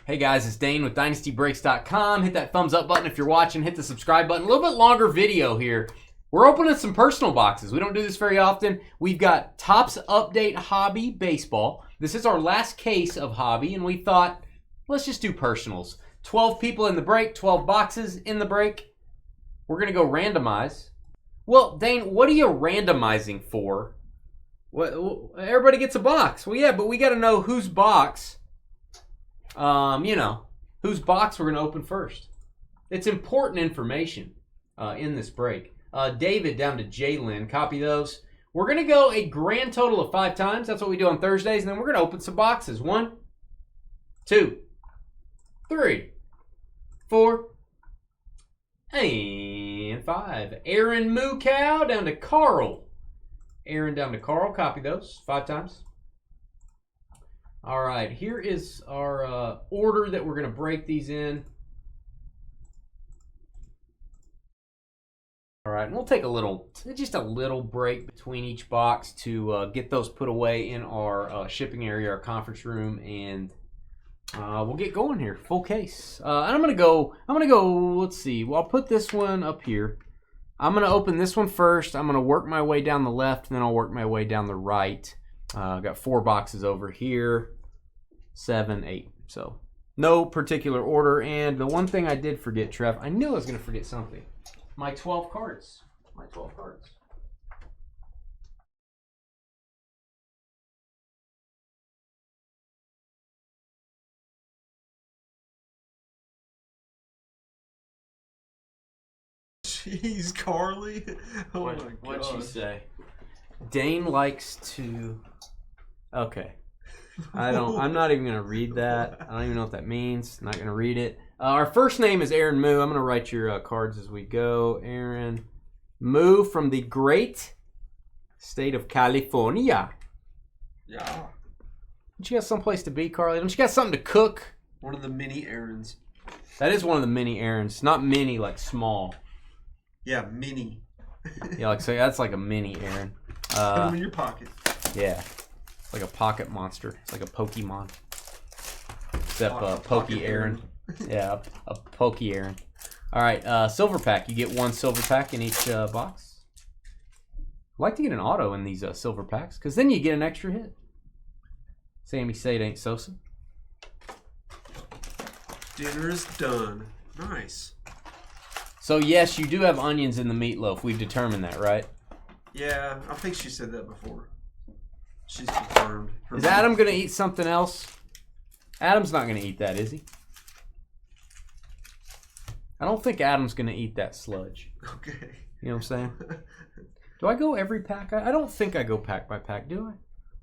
Hey guys, it's Dane with DynastyBreaks.com. Hit that thumbs up button if you're watching. Hit the subscribe button. A little bit longer video here. We're opening some personal boxes. We don't do this very often. We've got Topps Update Hobby Baseball. This is our last case of Hobby, and we thought, let's just do personals. 12 people in the break, 12 boxes in the break. We're going to go randomize. Well, Dane, what are you randomizing for? What, everybody gets a box. Well, yeah, but we got to know whose box... whose box we're going to open first. It's important information in this break. David down to Jalen, copy those. We're going to go a grand total of 5 times. That's what we do on Thursdays. And then we're going to open some boxes. 1, 2, 3, 4, and 5. Aaron Moo Cow down to Carl. Aaron down to Carl, copy those 5 times. All right, here is our order that we're going to break these in. All right, and we'll take just a little break between each box to get those put away in our shipping area, our conference room, and we'll get going here. Full case. And I'm gonna go. Let's see. Well, I'll put this one up here. I'm gonna open this one first. I'm gonna work my way down the left, and then I'll work my way down the right. I've got 4 boxes over here. 7, 8. So no particular order. And the one thing I did forget, Trev, I knew I was going to forget something. My 12 cards. My 12 cards. Jeez, Carly. Oh my God. What'd she say? Dane likes to... Okay. I'm not even going to read that. I don't even know what that means. I'm not going to read it. Our first name is Aaron Moo. I'm going to write your cards as we go. Aaron Moo from the great state of California. Yeah. Don't you got someplace to be, Carly? Don't you got something to cook? One of the mini errands. That is one of the mini errands. Not mini, like small. Yeah, mini. Yeah, like so that's like a mini errand. Put them in your pocket. Yeah. Like a pocket monster. It's like a Pokemon. Except Pokey Aaron. Yeah, a Pokey Aaron. All right, silver pack. You get 1 silver pack in each box. I like to get an auto in these silver packs because then you get an extra hit. Sammy say it ain't Sosa. Dinner is done. Nice. So yes, you do have onions in the meatloaf. We've determined that, right? Yeah, I think she said that before. She's confirmed. Is Adam going to eat something else? Adam's not going to eat that, is he? I don't think Adam's going to eat that sludge. Okay. You know what I'm saying? Do I go every pack? I don't think I go pack by pack, do I?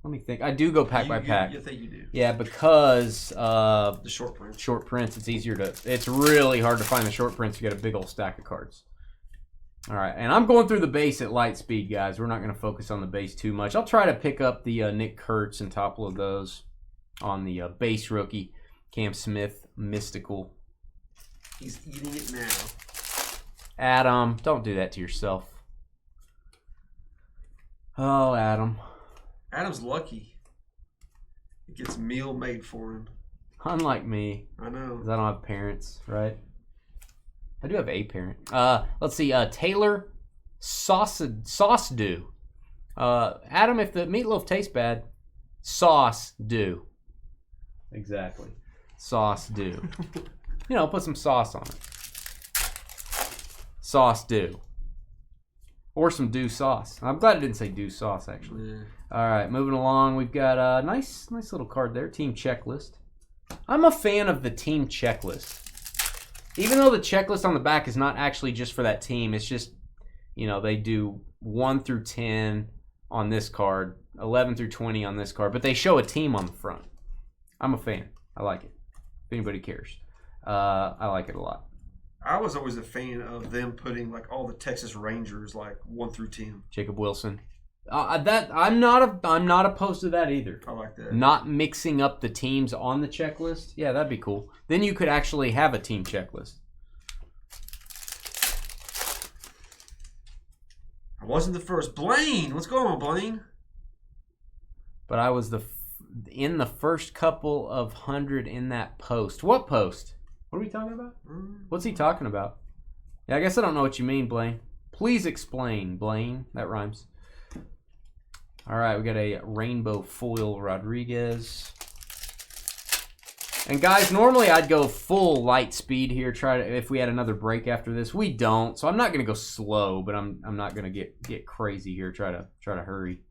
Let me think. I do go pack by pack. You think you do? Yeah, because the short prints. Short prints, it's easier to... It's really hard to find the short prints. You got a big old stack of cards. All right, and I'm going through the base at light speed, guys. We're not going to focus on the base too much. I'll try to pick up the Nick Kurtz and topload those on the base rookie. Cam Smith, Mystical. He's eating it now. Adam, don't do that to yourself. Oh, Adam. Adam's lucky. He gets a meal made for him. Unlike me. I know. Because I don't have parents, right? I do have a parent. Let's see. Taylor Sauce Do. Adam, if the meatloaf tastes bad, sauce do. Exactly. Sauce do. You know, put some sauce on it. Sauce do. Or some do sauce. I'm glad I didn't say do sauce, actually. Yeah. All right, moving along. We've got a nice little card there. Team checklist. I'm a fan of the team checklist. Even though the checklist on the back is not actually just for that team, it's just, you know, they do 1 through 10 on this card, 11 through 20 on this card, but they show a team on the front. I'm a fan. I like it. If anybody cares. I like it a lot. I was always a fan of them putting like all the Texas Rangers like 1 through 10. Jacob Wilson. I'm not opposed to that either. I like that. Not mixing up the teams on the checklist. Yeah, that'd be cool. Then you could actually have a team checklist. I wasn't the first. Blaine, what's going on, Blaine? But I was the in the first couple of 100 in that post. What post? What are we talking about? What's he talking about? Yeah, I guess I don't know what you mean, Blaine. Please explain, Blaine. That rhymes. All right, we got a rainbow foil Rodriguez. And guys, normally I'd go full light speed here. If we had another break after this, we don't. So I'm not gonna go slow, but I'm not gonna get crazy here. Try to hurry.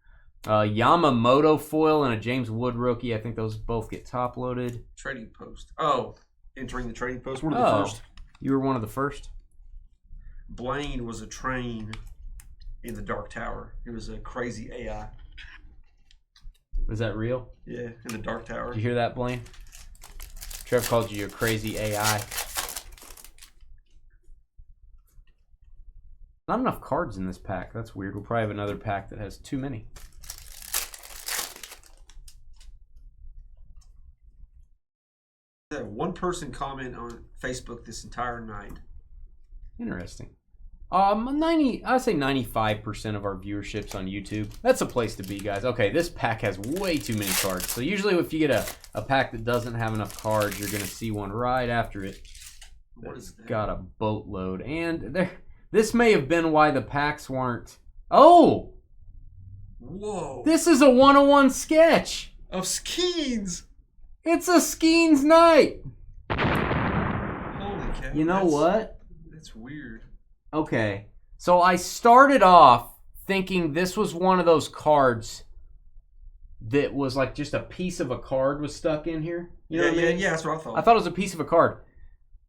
Yamamoto foil and a James Wood rookie. I think those both get top loaded. Trading post. Oh, entering the trading post. One of the first. You were one of the first. Blaine was a train in the Dark Tower. It was a crazy AI. Was that real? Yeah, in the Dark Tower. Did you hear that, Blaine? Trev called you a crazy AI. Not enough cards in this pack. That's weird. We'll probably have another pack that has too many. One person comment on Facebook this entire night. Interesting. I'd say 95% of our viewership's on YouTube. That's a place to be, guys. Okay, this pack has way too many cards. So usually if you get a pack that doesn't have enough cards, you're going to see one right after it. What is that? Got a boatload. And this may have been why the packs weren't... Oh! Whoa. This is a 101 sketch. Of Skeens. It's a Skeens night. Holy cow. You know what? That's weird. Okay, so I started off thinking this was one of those cards that was like just a piece of a card was stuck in here. You know what I mean? Yeah, that's what I thought. I thought it was a piece of a card.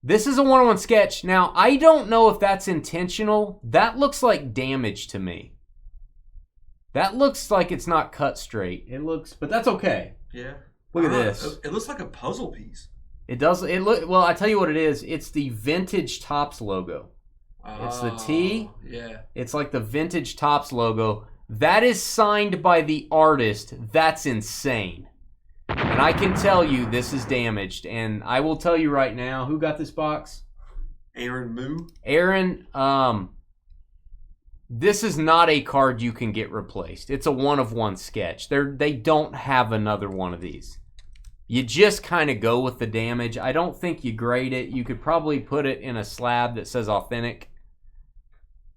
This is a 101 sketch. Now, I don't know if that's intentional. That looks like damage to me. That looks like it's not cut straight. It looks, but that's okay. Yeah. Look at this. It looks like a puzzle piece. It does. Well, I tell you what it is. It's the Vintage Topps logo. It's the T. Yeah. It's like the Vintage Topps logo. That is signed by the artist. That's insane. And I can tell you this is damaged. And I will tell you right now, who got this box? Aaron Moo. Aaron, this is not a card you can get replaced. It's a one-of-one sketch. They don't have another one of these. You just kind of go with the damage. I don't think you grade it. You could probably put it in a slab that says authentic.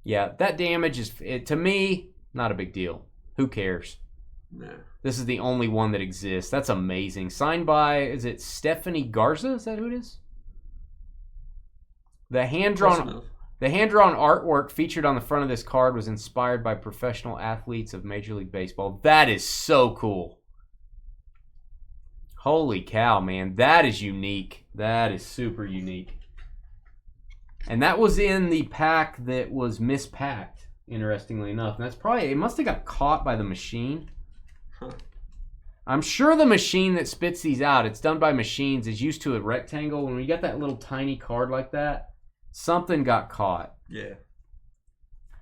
Yeah, that damage is, to me, not a big deal. Who cares? No. This is the only one that exists. That's amazing. Signed by, is it Stephanie Garza? Is that who it is? The hand-drawn artwork featured on the front of this card was inspired by professional athletes of Major League Baseball. That is so cool. Holy cow, man. That is unique. That is super unique. And that was in the pack that was mispacked, interestingly enough. And that's probably, it must have got caught by the machine. Huh. I'm sure the machine that spits these out, it's done by machines, is used to a rectangle. When you got that little tiny card like that, something got caught. Yeah.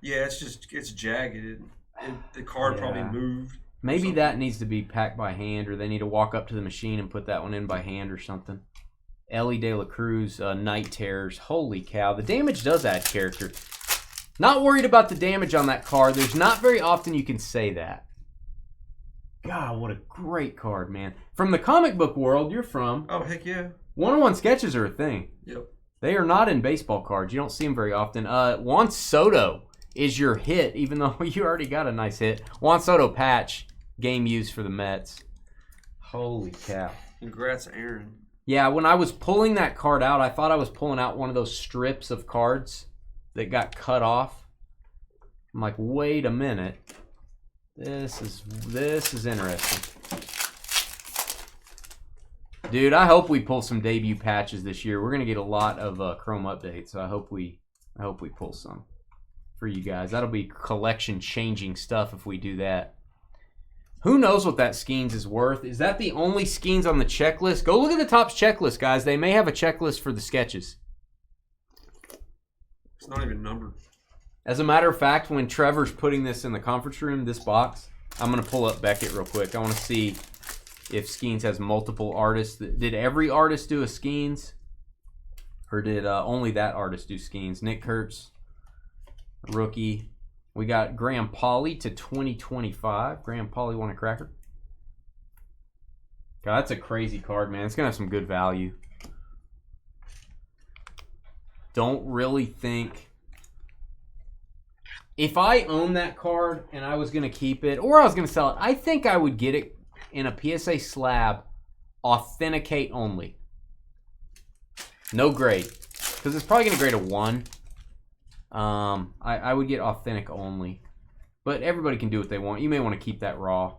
Yeah, it's jagged. The card probably moved. Maybe that needs to be packed by hand, or they need to walk up to the machine and put that one in by hand or something. Ellie De La Cruz, Night Terrors. Holy cow. The damage does add character. Not worried about the damage on that card. There's not very often you can say that. God, what a great card, man. From the comic book world you're from. Oh, heck yeah. 101 sketches are a thing. Yep. They are not in baseball cards. You don't see them very often. Juan Soto is your hit, even though you already got a nice hit. Juan Soto patch, game used for the Mets. Holy cow. Congrats, Aaron. Yeah, when I was pulling that card out, I thought I was pulling out one of those strips of cards that got cut off. I'm like, wait a minute. This is interesting. Dude, I hope we pull some debut patches this year. We're gonna get a lot of Chrome updates, so I hope we pull some for you guys. That'll be collection changing stuff if we do that. Who knows what that Skeens is worth? Is that the only Skeens on the checklist? Go look at the Topps checklist, guys. They may have a checklist for the sketches. It's not even numbered. As a matter of fact, when Trevor's putting this in the conference room, this box, I'm going to pull up Beckett real quick. I want to see if Skeens has multiple artists. Did every artist do a Skeens? Or did only that artist do Skeens? Nick Kurtz, rookie. We got Graham Pauley to 2025. Graham Pauley won a cracker. God, that's a crazy card, man. It's going to have some good value. Don't really think... If I own that card and I was going to keep it, or I was going to sell it, I think I would get it in a PSA slab, authenticate only. No grade. Because it's probably going to grade a 1. I would get authentic only. But everybody can do what they want. You may want to keep that raw.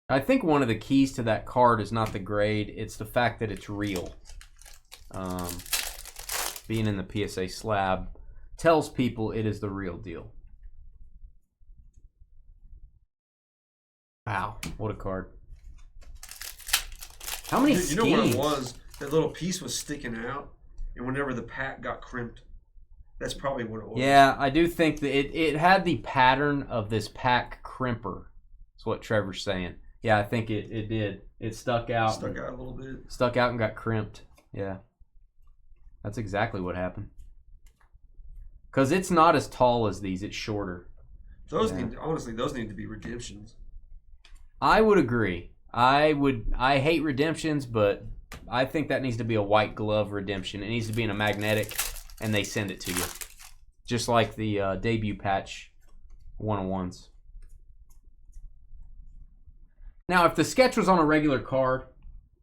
I think one of the keys to that card is not the grade. It's the fact that it's real. Being in the PSA slab tells people it is the real deal. Wow, what a card. How many schemes? You know what it was? That little piece was sticking out, and whenever the pack got crimped, that's probably what it was. Yeah, I do think that it had the pattern of this pack crimper. That's what Trevor's saying. Yeah, I think it did. It stuck out. Stuck out a little bit. Stuck out and got crimped. Yeah. That's exactly what happened. Because it's not as tall as these. It's shorter. Those honestly, those need to be redemptions. I would agree. I hate redemptions, but I think that needs to be a white glove redemption. It needs to be in a magnetic, and they send it to you. Just like the debut patch 101s. Now, if the sketch was on a regular card,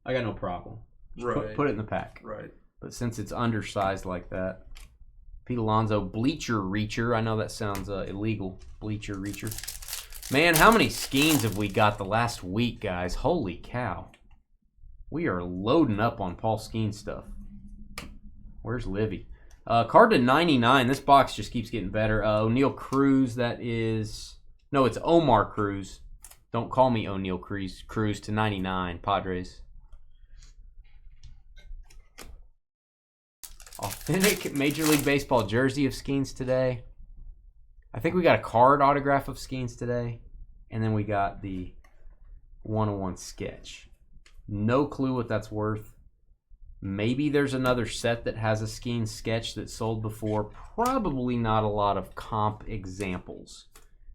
I got no problem. Right. Put it in the pack. Right. But since it's undersized like that, Pete Alonso, Bleacher Reacher. I know that sounds illegal. Bleacher Reacher. Man, how many skeins have we got the last week, guys? Holy cow. We are loading up on Paul Skeen stuff. Where's Livy? Card to 99. This box just keeps getting better. O'Neal Cruz, that is... No, it's Omar Cruz. Don't call me O'Neal Cruz. Cruz to 99. Padres. Authentic Major League Baseball jersey of Skeens today. I think we got a card autograph of Skeens today. And then we got the 101 sketch. No clue what that's worth. Maybe there's another set that has a Skeens sketch that sold before. Probably not a lot of comp examples.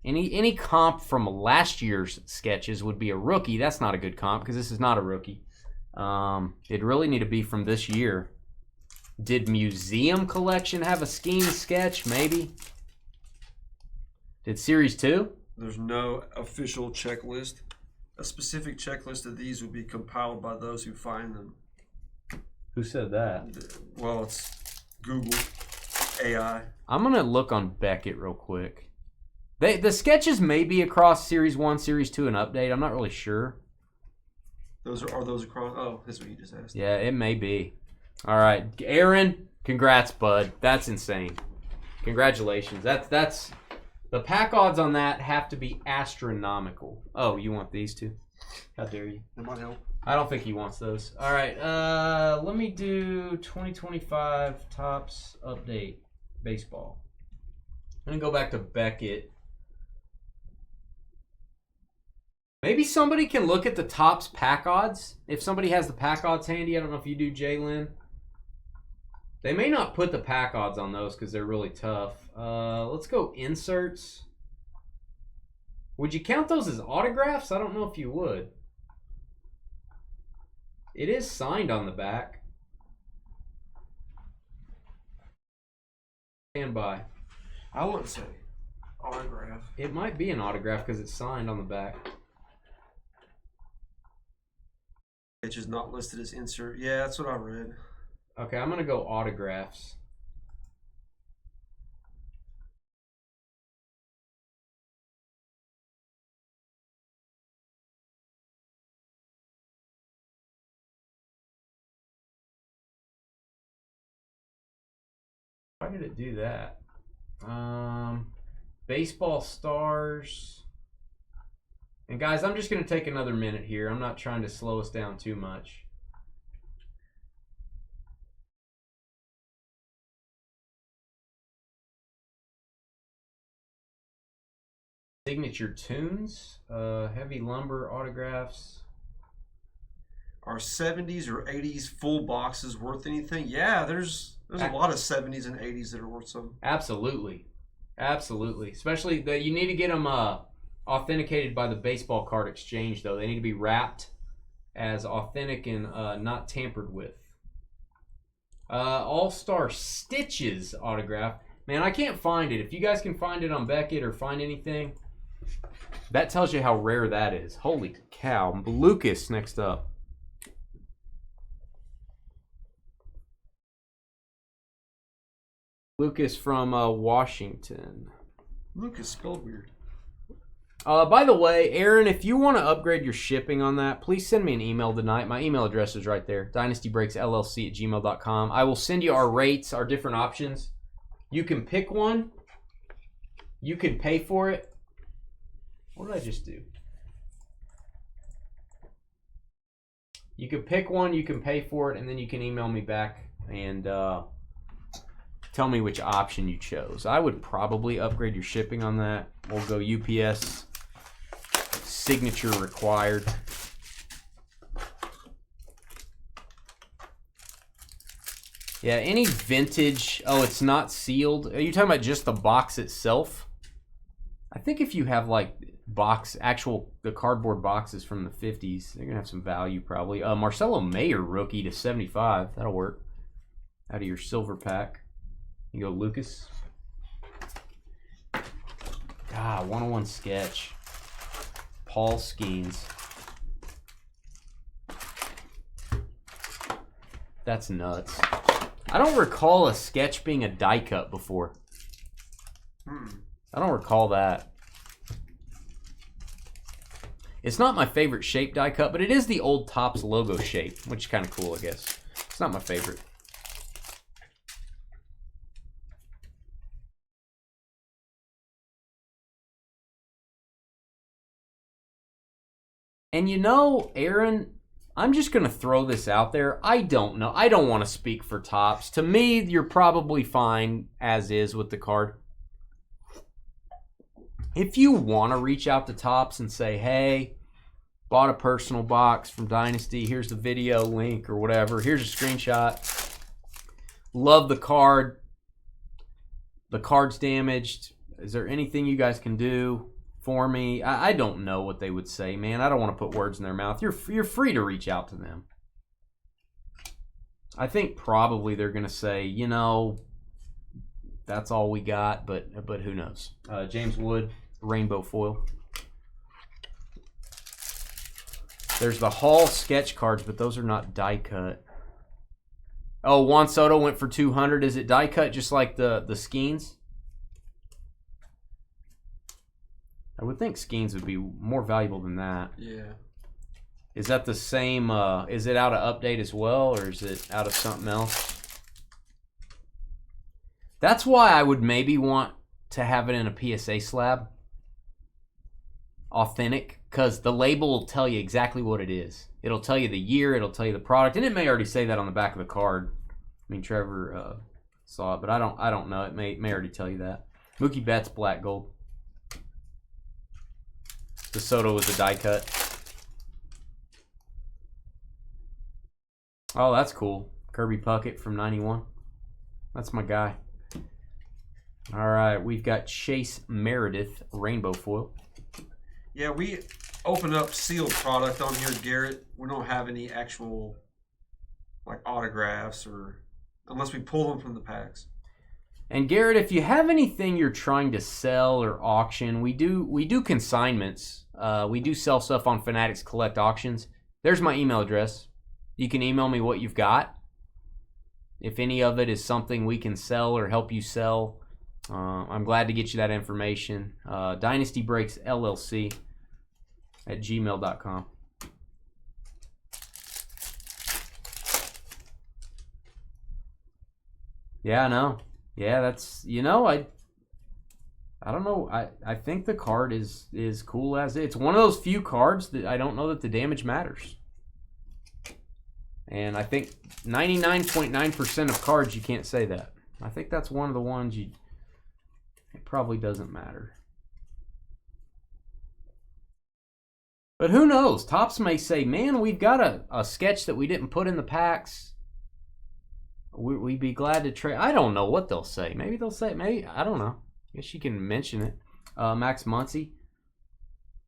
Any comp from last year's sketches would be a rookie. That's not a good comp because this is not a rookie. It'd really need to be from this year. Did Museum Collection have a Skeens sketch? Maybe. Did Series 2? There's no official checklist. A specific checklist of these would be compiled by those who find them. Who said that? Well, it's Google, AI. I'm going to look on Beckett real quick. The sketches may be across Series 1, Series 2, and Update. I'm not really sure. Are those across? Oh, that's what you just asked. Yeah, it may be. All right. Aaron, congrats, bud. That's insane. Congratulations. That's the pack odds on that have to be astronomical. Oh, you want these two? How dare you? That might help. I don't think he wants those. All right. Let me do 2025 Topps Update Baseball. I'm going to go back to Beckett. Maybe somebody can look at the Topps pack odds. If somebody has the pack odds handy, I don't know if you do, Jalen. They may not put the pack odds on those because they're really tough. Let's go inserts. Would you count those as autographs? I don't know if you would. It is signed on the back. Stand by. I wouldn't say autograph. It might be an autograph because it's signed on the back. It's just not listed as insert. Yeah, that's what I read. Okay, I'm going to go autographs. Why did it do that? Baseball stars. And guys, I'm just going to take another minute here. I'm not trying to slow us down too much. Signature tunes, heavy lumber autographs. Are 70s or 80s full boxes worth anything? Yeah, there's a lot of 70s and 80s that are worth some. Absolutely. Absolutely. Especially you need to get them authenticated by the baseball card exchange, though. They need to be wrapped as authentic and not tampered with. All-Star Stitches autograph. Man, I can't find it. If you guys can find it on Beckett or find anything, that tells you how rare that is. Holy cow. Lucas next up. Lucas from Washington. Lucas spelled weird. By the way, Aaron, if you want to upgrade your shipping on that, please send me an email tonight. My email address is right there, dynastybreaksllc@gmail.com. I will send you our rates, our different options. You can pick one. You can pay for it. What did I just do? You can pick one, you can pay for it, and then you can email me back and tell me which option you chose. I would probably upgrade your shipping on that. We'll go UPS. Signature required. Yeah, any vintage. Oh, it's not sealed. Are you talking about just the box itself? I think if you have like the cardboard boxes from the 50s, they're gonna have some value probably. Marcelo Mayer rookie to 75. That'll work. Out of your silver pack. You go Lucas. God, 101 sketch. Paul Skeens. That's nuts. I don't recall a sketch being a die cut before. I don't recall that. It's not my favorite shape die cut, but it is the old Topps logo shape, which is kind of cool, I guess. It's not my favorite. And you know, Aaron, I'm just going to throw this out there. I don't know. I don't want to speak for Topps. To me, you're probably fine as is with the card. If you want to reach out to Topps and say, hey, bought a personal box from Dynasty. Here's the video link or whatever. Here's a screenshot. Love the card. The card's damaged. Is there anything you guys can do for me? I don't know what they would say, man. I don't want to put words in their mouth. You're free to reach out to them. I think probably they're going to say, you know, that's all we got, but who knows. James Wood, rainbow foil. There's the Hall sketch cards, but those are not die cut. Oh, Juan Soto went for 200. Is it die cut just like the Skeens? I would think Skeens would be more valuable than that. Yeah. Is that the same? Is it out of update as well, or is it out of something else? That's why I would maybe want to have it in a PSA slab. Authentic, because the label will tell you exactly what it is. It'll tell you the year, it'll tell you the product, and it may already say that on the back of the card. I mean, Trevor saw it, but I don't know. It may already tell you that. Mookie Betts, black gold. The Soto was a die cut. Oh, that's cool. Kirby Puckett from 91. That's my guy. All right, we've got Chase Meredith, rainbow foil. Yeah, we open up sealed product on here, Garrett. We don't have any actual like autographs or unless we pull them from the packs. And Garrett, if you have anything you're trying to sell or auction, we do consignments. We do sell stuff on Fanatics Collect Auctions. There's my email address. You can email me what you've got. If any of it is something we can sell or help you sell, I'm glad to get you that information. Dynasty Breaks LLC at gmail.com. Yeah, I know. Yeah, that's, you know, I don't know. I think the card is cool as it's one of those few cards that I don't know that the damage matters. And I think 99.9% of cards you can't say that. I think that's one of the ones it probably doesn't matter. But who knows? Topps may say, man, we've got a sketch that we didn't put in the packs. We'd be glad to trade. I don't know what they'll say. Maybe they'll say, maybe, I don't know. I guess you can mention it. Max Muncy.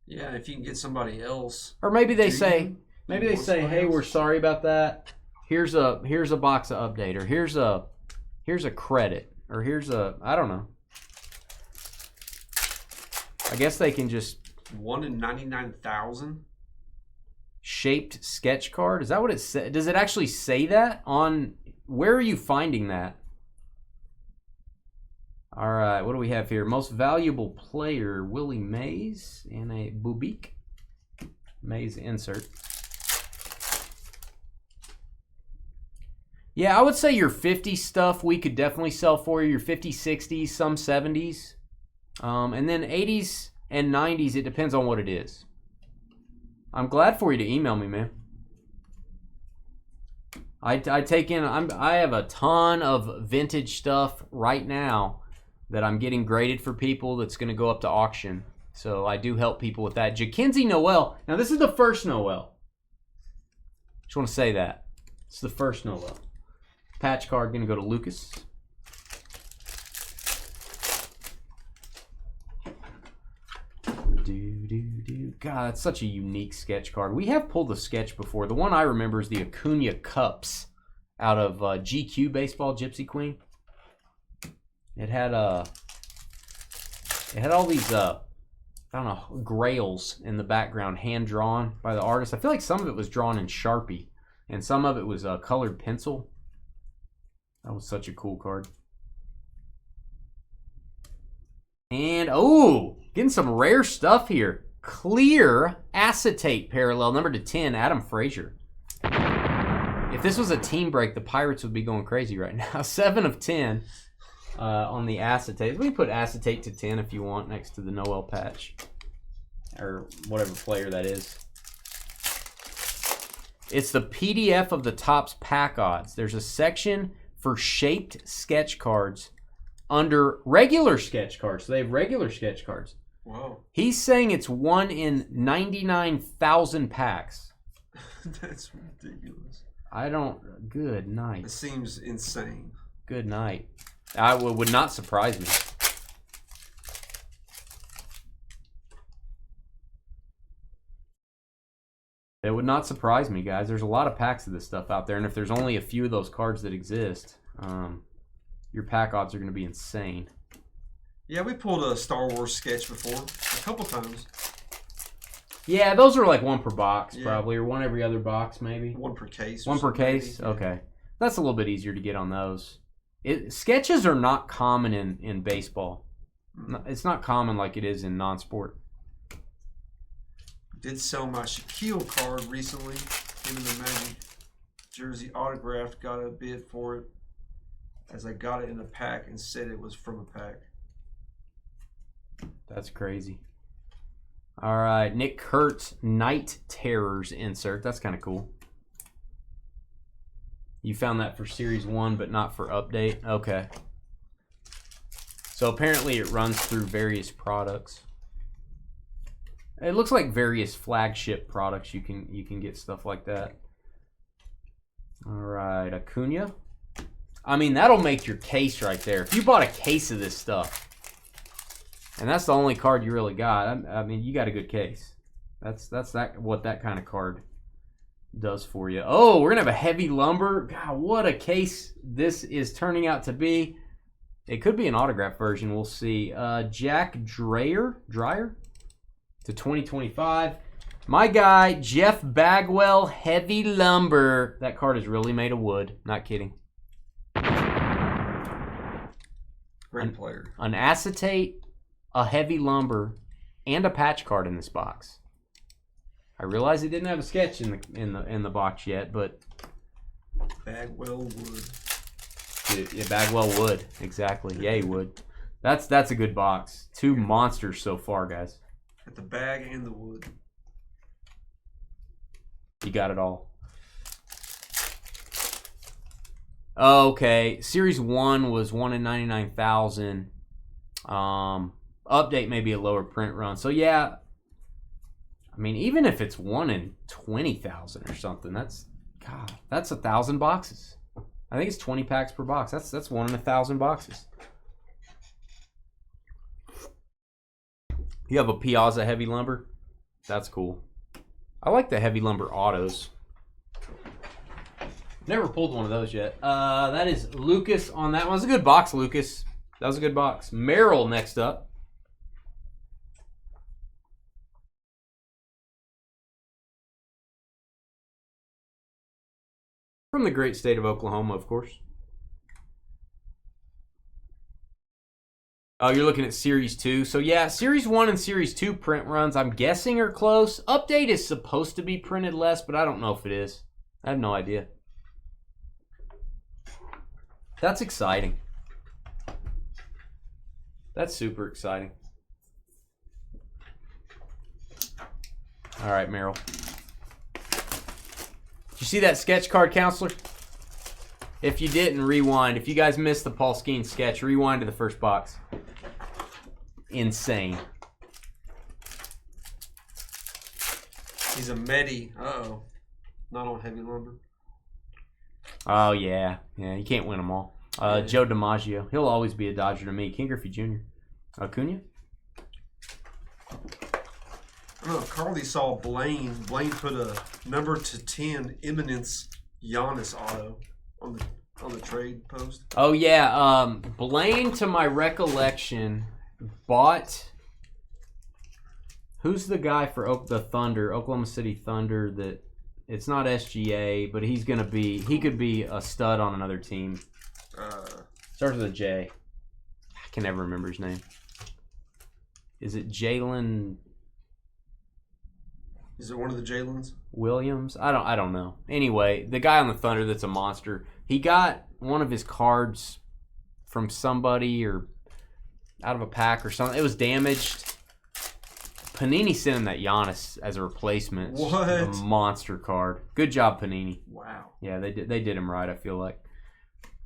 Yeah, if you can get somebody else. Or maybe they say, hey, we're sorry about that. Here's a box of update, or here's a credit, or here's a, I don't know. I guess they can just 1 in 99,000 shaped sketch card. Is that what it says? Does it actually say that on? Where are you finding that? All right, what do we have here? Most valuable player, Willie Mays, and a Bubik. Mays insert. Yeah, I would say your 50 stuff we could definitely sell for you. Your 50s, 60s, some 70s. And then 80s and 90s, it depends on what it is. I'm glad for you to email me, man. I have a ton of vintage stuff right now that I'm getting graded for people that's going to go up to auction. So I do help people with that. Jackenzie Noel. Now, this is the first Noel. Just want to say that. It's the first Noel. Patch card going to go to Lucas. God, that's such a unique sketch card. We have pulled a sketch before. The one I remember is the Acuna Cups out of GQ Baseball Gypsy Queen. It had all these I don't know, grails in the background, hand drawn by the artist. I feel like some of it was drawn in Sharpie, and some of it was colored pencil. That was such a cool card. And oh, getting some rare stuff here. Clear acetate parallel, number to 10, Adam Frazier. If this was a team break, the Pirates would be going crazy right now. 7 of 10 on the acetate. We put acetate to 10 if you want next to the Noel patch. Or whatever player that is. It's the PDF of the Topps pack odds. There's a section for shaped sketch cards under regular sketch cards. So they have regular sketch cards. Wow. He's saying it's 1 in 99,000 packs. That's ridiculous. Good night. It seems insane. Good night. Would not surprise me. It would not surprise me, guys. There's a lot of packs of this stuff out there, and if there's only a few of those cards that exist, your pack odds are going to be insane. Yeah, we pulled a Star Wars sketch before, a couple times. Yeah, those are like 1 per box, probably, or 1 every other box, maybe. 1 per case. 1 per case? Maybe. Okay. That's a little bit easier to get on those. Sketches are not common in baseball. It's not common like it is in non-sport. Did sell my Shaquille card recently. Him in the Magic jersey autographed. Got a bid for it as I got it in a pack and said it was from a pack. That's crazy. All right, Nick Kurtz Night Terrors insert. That's kind of cool. You found that for Series 1, but not for update? Okay. So apparently it runs through various products. It looks like various flagship products. You can get stuff like that. All right, Acuna. I mean, that'll make your case right there. If you bought a case of this stuff, and that's the only card you really got, I mean, you got a good case. That's what that kind of card does for you. Oh, we're gonna have a heavy lumber. God, what a case this is turning out to be. It could be an autograph version. We'll see. Jack Dreyer to 2025. My guy Jeff Bagwell, heavy lumber. That card is really made of wood. Not kidding. Great player. An acetate, a heavy lumber, and a patch card in this box. I realize it didn't have a sketch in the box yet, but Bagwell wood. Yeah, Bagwell wood, exactly. Yeah, he would. That's a good box. 2 monsters so far, guys. Got the bag and the wood. You got it all. Okay, Series 1 was 1 in 99,000. Update may be a lower print run. So yeah, I mean, even if it's 1 in 20,000 or something, that's 1,000 boxes. I think it's 20 packs per box. That's 1 in 1,000 boxes. You have a Piazza heavy lumber. That's cool. I like the heavy lumber autos. Never pulled one of those yet. That is Lucas on that one. It was a good box, Lucas. That was a good box. Merrill next up. From the great state of Oklahoma, of course. Oh, you're looking at Series 2. So, yeah, Series 1 and Series 2 print runs, I'm guessing, are close. Update is supposed to be printed less, but I don't know if it is. I have no idea. That's exciting. That's super exciting. All right, Merrill. Did you see that sketch card, Counselor? If you didn't, rewind. If you guys missed the Paul Skeen sketch, rewind to the first box. Insane. He's a Medi. Uh-oh. Not on heavy lumber. Oh, yeah. Yeah, you can't win them all. Joe DiMaggio. He'll always be a Dodger to me. King Griffey Jr. Acuna? I don't know. Carly saw Blaine. Blaine put a number to 10 Eminence Giannis auto on the trade post. Oh, yeah. Blaine, to my recollection, bought... Who's the guy for the Thunder, Oklahoma City Thunder, that... It's not SGA, but he's going to be... He could be a stud on another team. Starts with a J. I can never remember his name. Is it Jalen... Is it one of the Jalen's? Williams? I don't know. Anyway, the guy on the Thunder that's a monster. He got one of his cards from somebody or out of a pack or something. It was damaged. Panini sent him that Giannis as a replacement. What? A monster card. Good job, Panini. Wow. Yeah, they did him right, I feel like.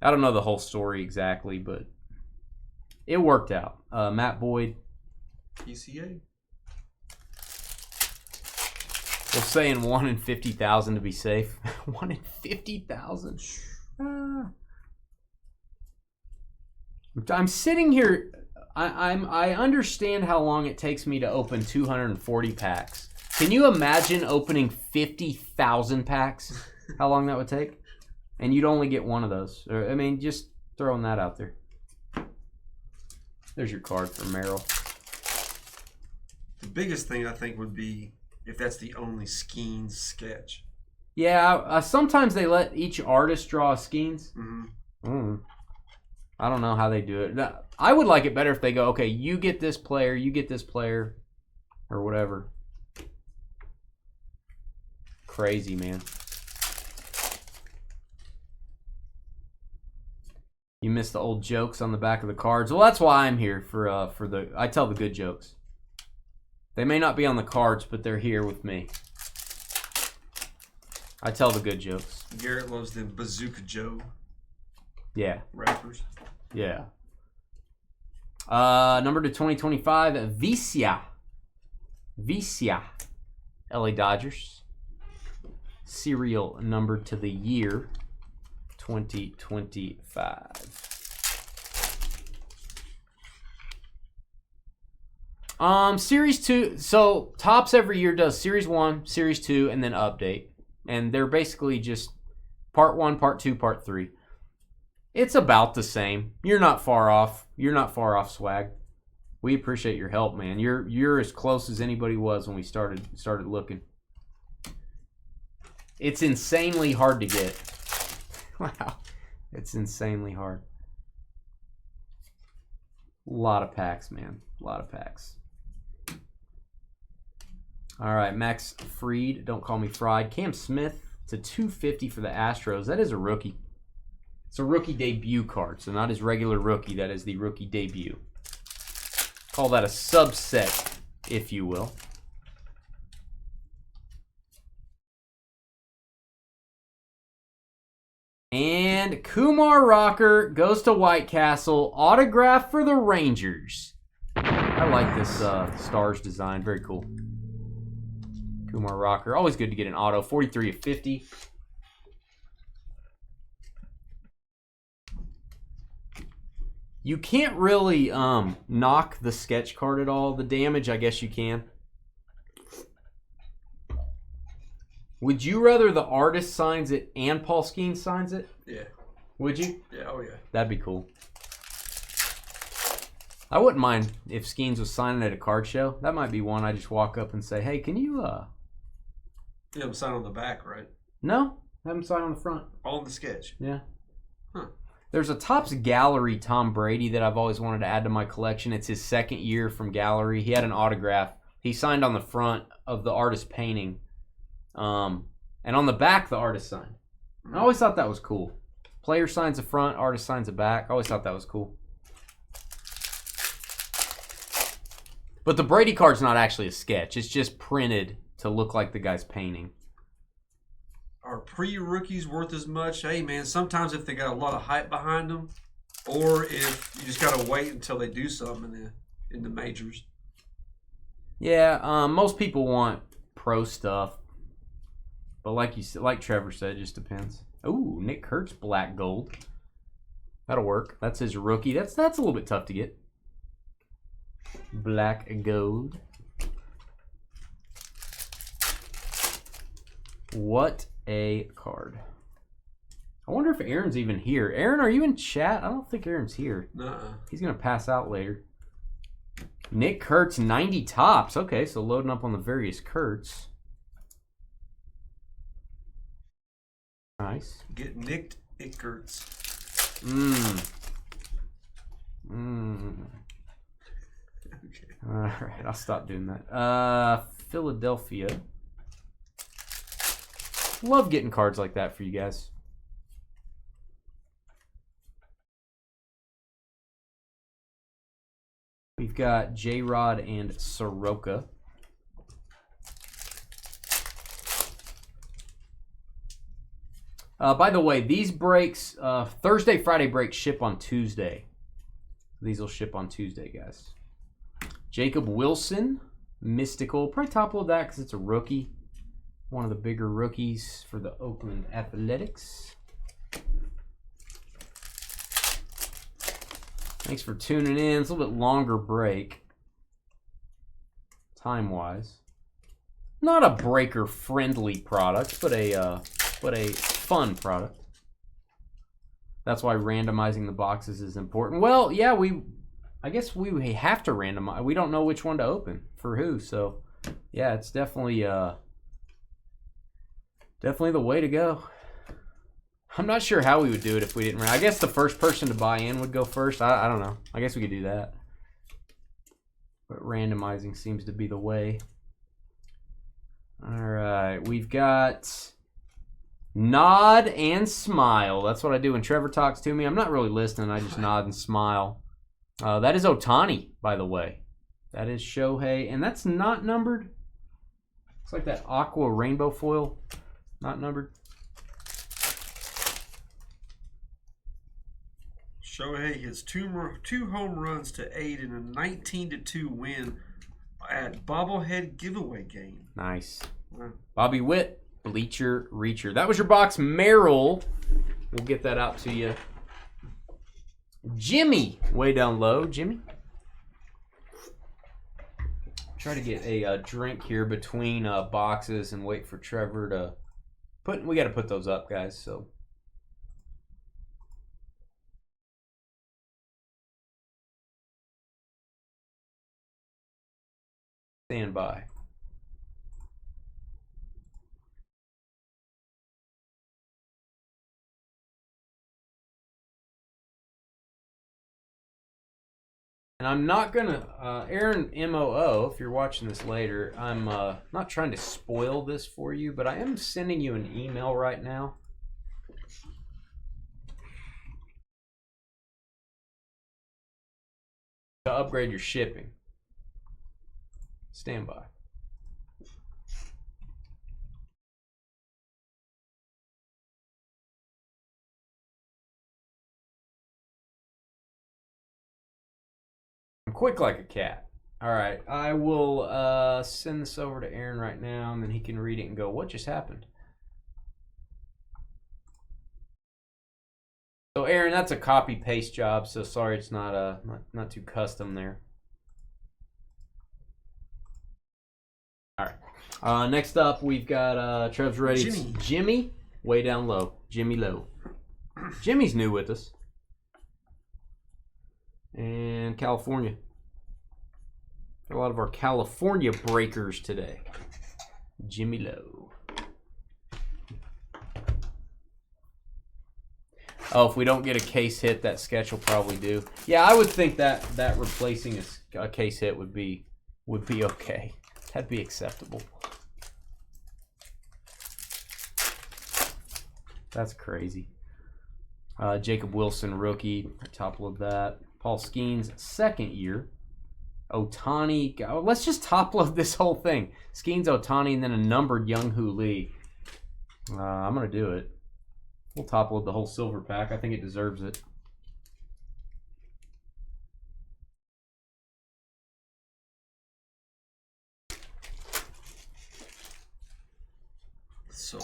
I don't know the whole story exactly, but it worked out. Matt Boyd. PCA. We're saying 1 in 50,000 to be safe. 1 in 50,000. I'm sitting here. I understand how long it takes me to open 240 packs. Can you imagine opening 50,000 packs? How long that would take? And you'd only get one of those. I mean, just throwing that out there. There's your card for Merrill. The biggest thing I think would be if that's the only Skeens sketch. Yeah, sometimes they let each artist draw Skeens. I don't know how they do it. I would like it better if they go, okay, you get this player, or whatever. Crazy, man. You missed the old jokes on the back of the cards. Well, that's why I'm here for I tell the good jokes. They may not be on the cards, but they're here with me. I tell the good jokes. Garrett loves the Bazooka Joe. Yeah. Rappers. Yeah. Number to 2025, Vicia. LA Dodgers. Serial number to the year 2025. Series 2, so Topps every year does Series 1, Series 2, and then update. And they're basically just Part 1, Part 2, Part 3. It's about the same. You're not far off. You're not far off, Swag. We appreciate your help, man. You're as close as anybody was when we started looking. It's insanely hard to get. Wow. It's insanely hard. A lot of packs, man. A lot of packs. All right, Max Fried, don't call me fried. Cam Smith to 250 for the Astros. That is a rookie. It's a rookie debut card, so not his regular rookie. That is the rookie debut. Call that a subset, if you will. And Kumar Rocker goes to White Castle. Autograph for the Rangers. I like this Stars design. Very cool. Kumar Rocker. Always good to get an auto. 43 of 50. You can't really knock the sketch card at all. The damage, I guess you can. Would you rather the artist signs it and Paul Skeens signs it? Yeah. Would you? Yeah, oh yeah. That'd be cool. I wouldn't mind if Skeens was signing at a card show. That might be one I just walk up and say, hey, can you, You have him sign on the back, right? No, have him sign on the front. On the sketch. Yeah. Huh. There's a Topps Gallery Tom Brady that I've always wanted to add to my collection. It's his second year from Gallery. He had an autograph. He signed on the front of the artist painting. And on the back, the artist signed. I always thought that was cool. Player signs the front, artist signs the back. I always thought that was cool. But the Brady card's not actually a sketch. It's just printed to look like the guy's painting. Are pre-rookies worth as much? Hey, man, sometimes if they got a lot of hype behind them, or if you just got to wait until they do something in the majors. Yeah, most people want pro stuff. But like Trevor said, it just depends. Ooh, Nick Kurtz black gold. That'll work. That's his rookie. That's a little bit tough to get. Black gold. What a card. I wonder if Aaron's even here. Aaron, are you in chat? I don't think Aaron's here. Nuh-uh. He's going to pass out later. Nick Kurtz, 90 tops. Okay, so loading up on the various Kurtz. Nice. Get nicked, it hurts. Okay. All right, I'll stop doing that. Philadelphia. Love getting cards like that for you guys. We've got J-Rod and Soroka. By the way, these breaks, Thursday, Friday breaks ship on Tuesday. These will ship on Tuesday, guys. Jacob Wilson, Mystical. Probably top of that because it's a rookie. One of the bigger rookies for the Oakland Athletics. Thanks for tuning in. It's a little bit longer break, time-wise. Not a breaker-friendly product, but a fun product. That's why randomizing the boxes is important. Well, yeah, I guess we have to randomize. We don't know which one to open for who, so yeah, it's definitely the way to go. I'm not sure how we would do it if we didn't. I guess the first person to buy in would go first. I don't know. I guess we could do that. But randomizing seems to be the way. All right, we've got nod and smile. That's what I do when Trevor talks to me. I'm not really listening. I just nod and smile. That is Ohtani, by the way. That is Shohei, and that's not numbered. Looks like that aqua rainbow foil, not numbered. Shohei hits two home runs to aid in a 19-2 win at bobblehead giveaway game. Nice. Wow. Bobby Witt, Bleacher Reacher. That was your box, Merrill. We'll get that out to you. Jimmy, way down low. Jimmy. Try to get a drink here between boxes and wait for Trevor to put. We got to put those up, guys. So. Stand by. And I'm not gonna, Aaron MOO, if you're watching this later, I'm not trying to spoil this for you, but I am sending you an email right now. To upgrade your shipping. Stand by. I'm quick like a cat. All right, I will send this over to Aaron right now, and then he can read it and go, what just happened? So Aaron, that's a copy paste job, so sorry it's not not too custom there. All right. Next up, we've got Trev's ready. It's Jimmy. Jimmy, way down low. Jimmy Low. Jimmy's new with us. And California. Got a lot of our California breakers today. Jimmy Low. Oh, if we don't get a case hit, that sketch will probably do. Yeah, I would think that replacing a case hit would be okay. That'd be acceptable. That's crazy. Jacob Wilson, rookie. Top load that. Paul Skeens, second year. Ohtani. Let's just top load this whole thing. Skeens, Ohtani, and then a numbered Young-Hoo Lee. I'm going to do it. We'll top load the whole silver pack. I think it deserves it. So.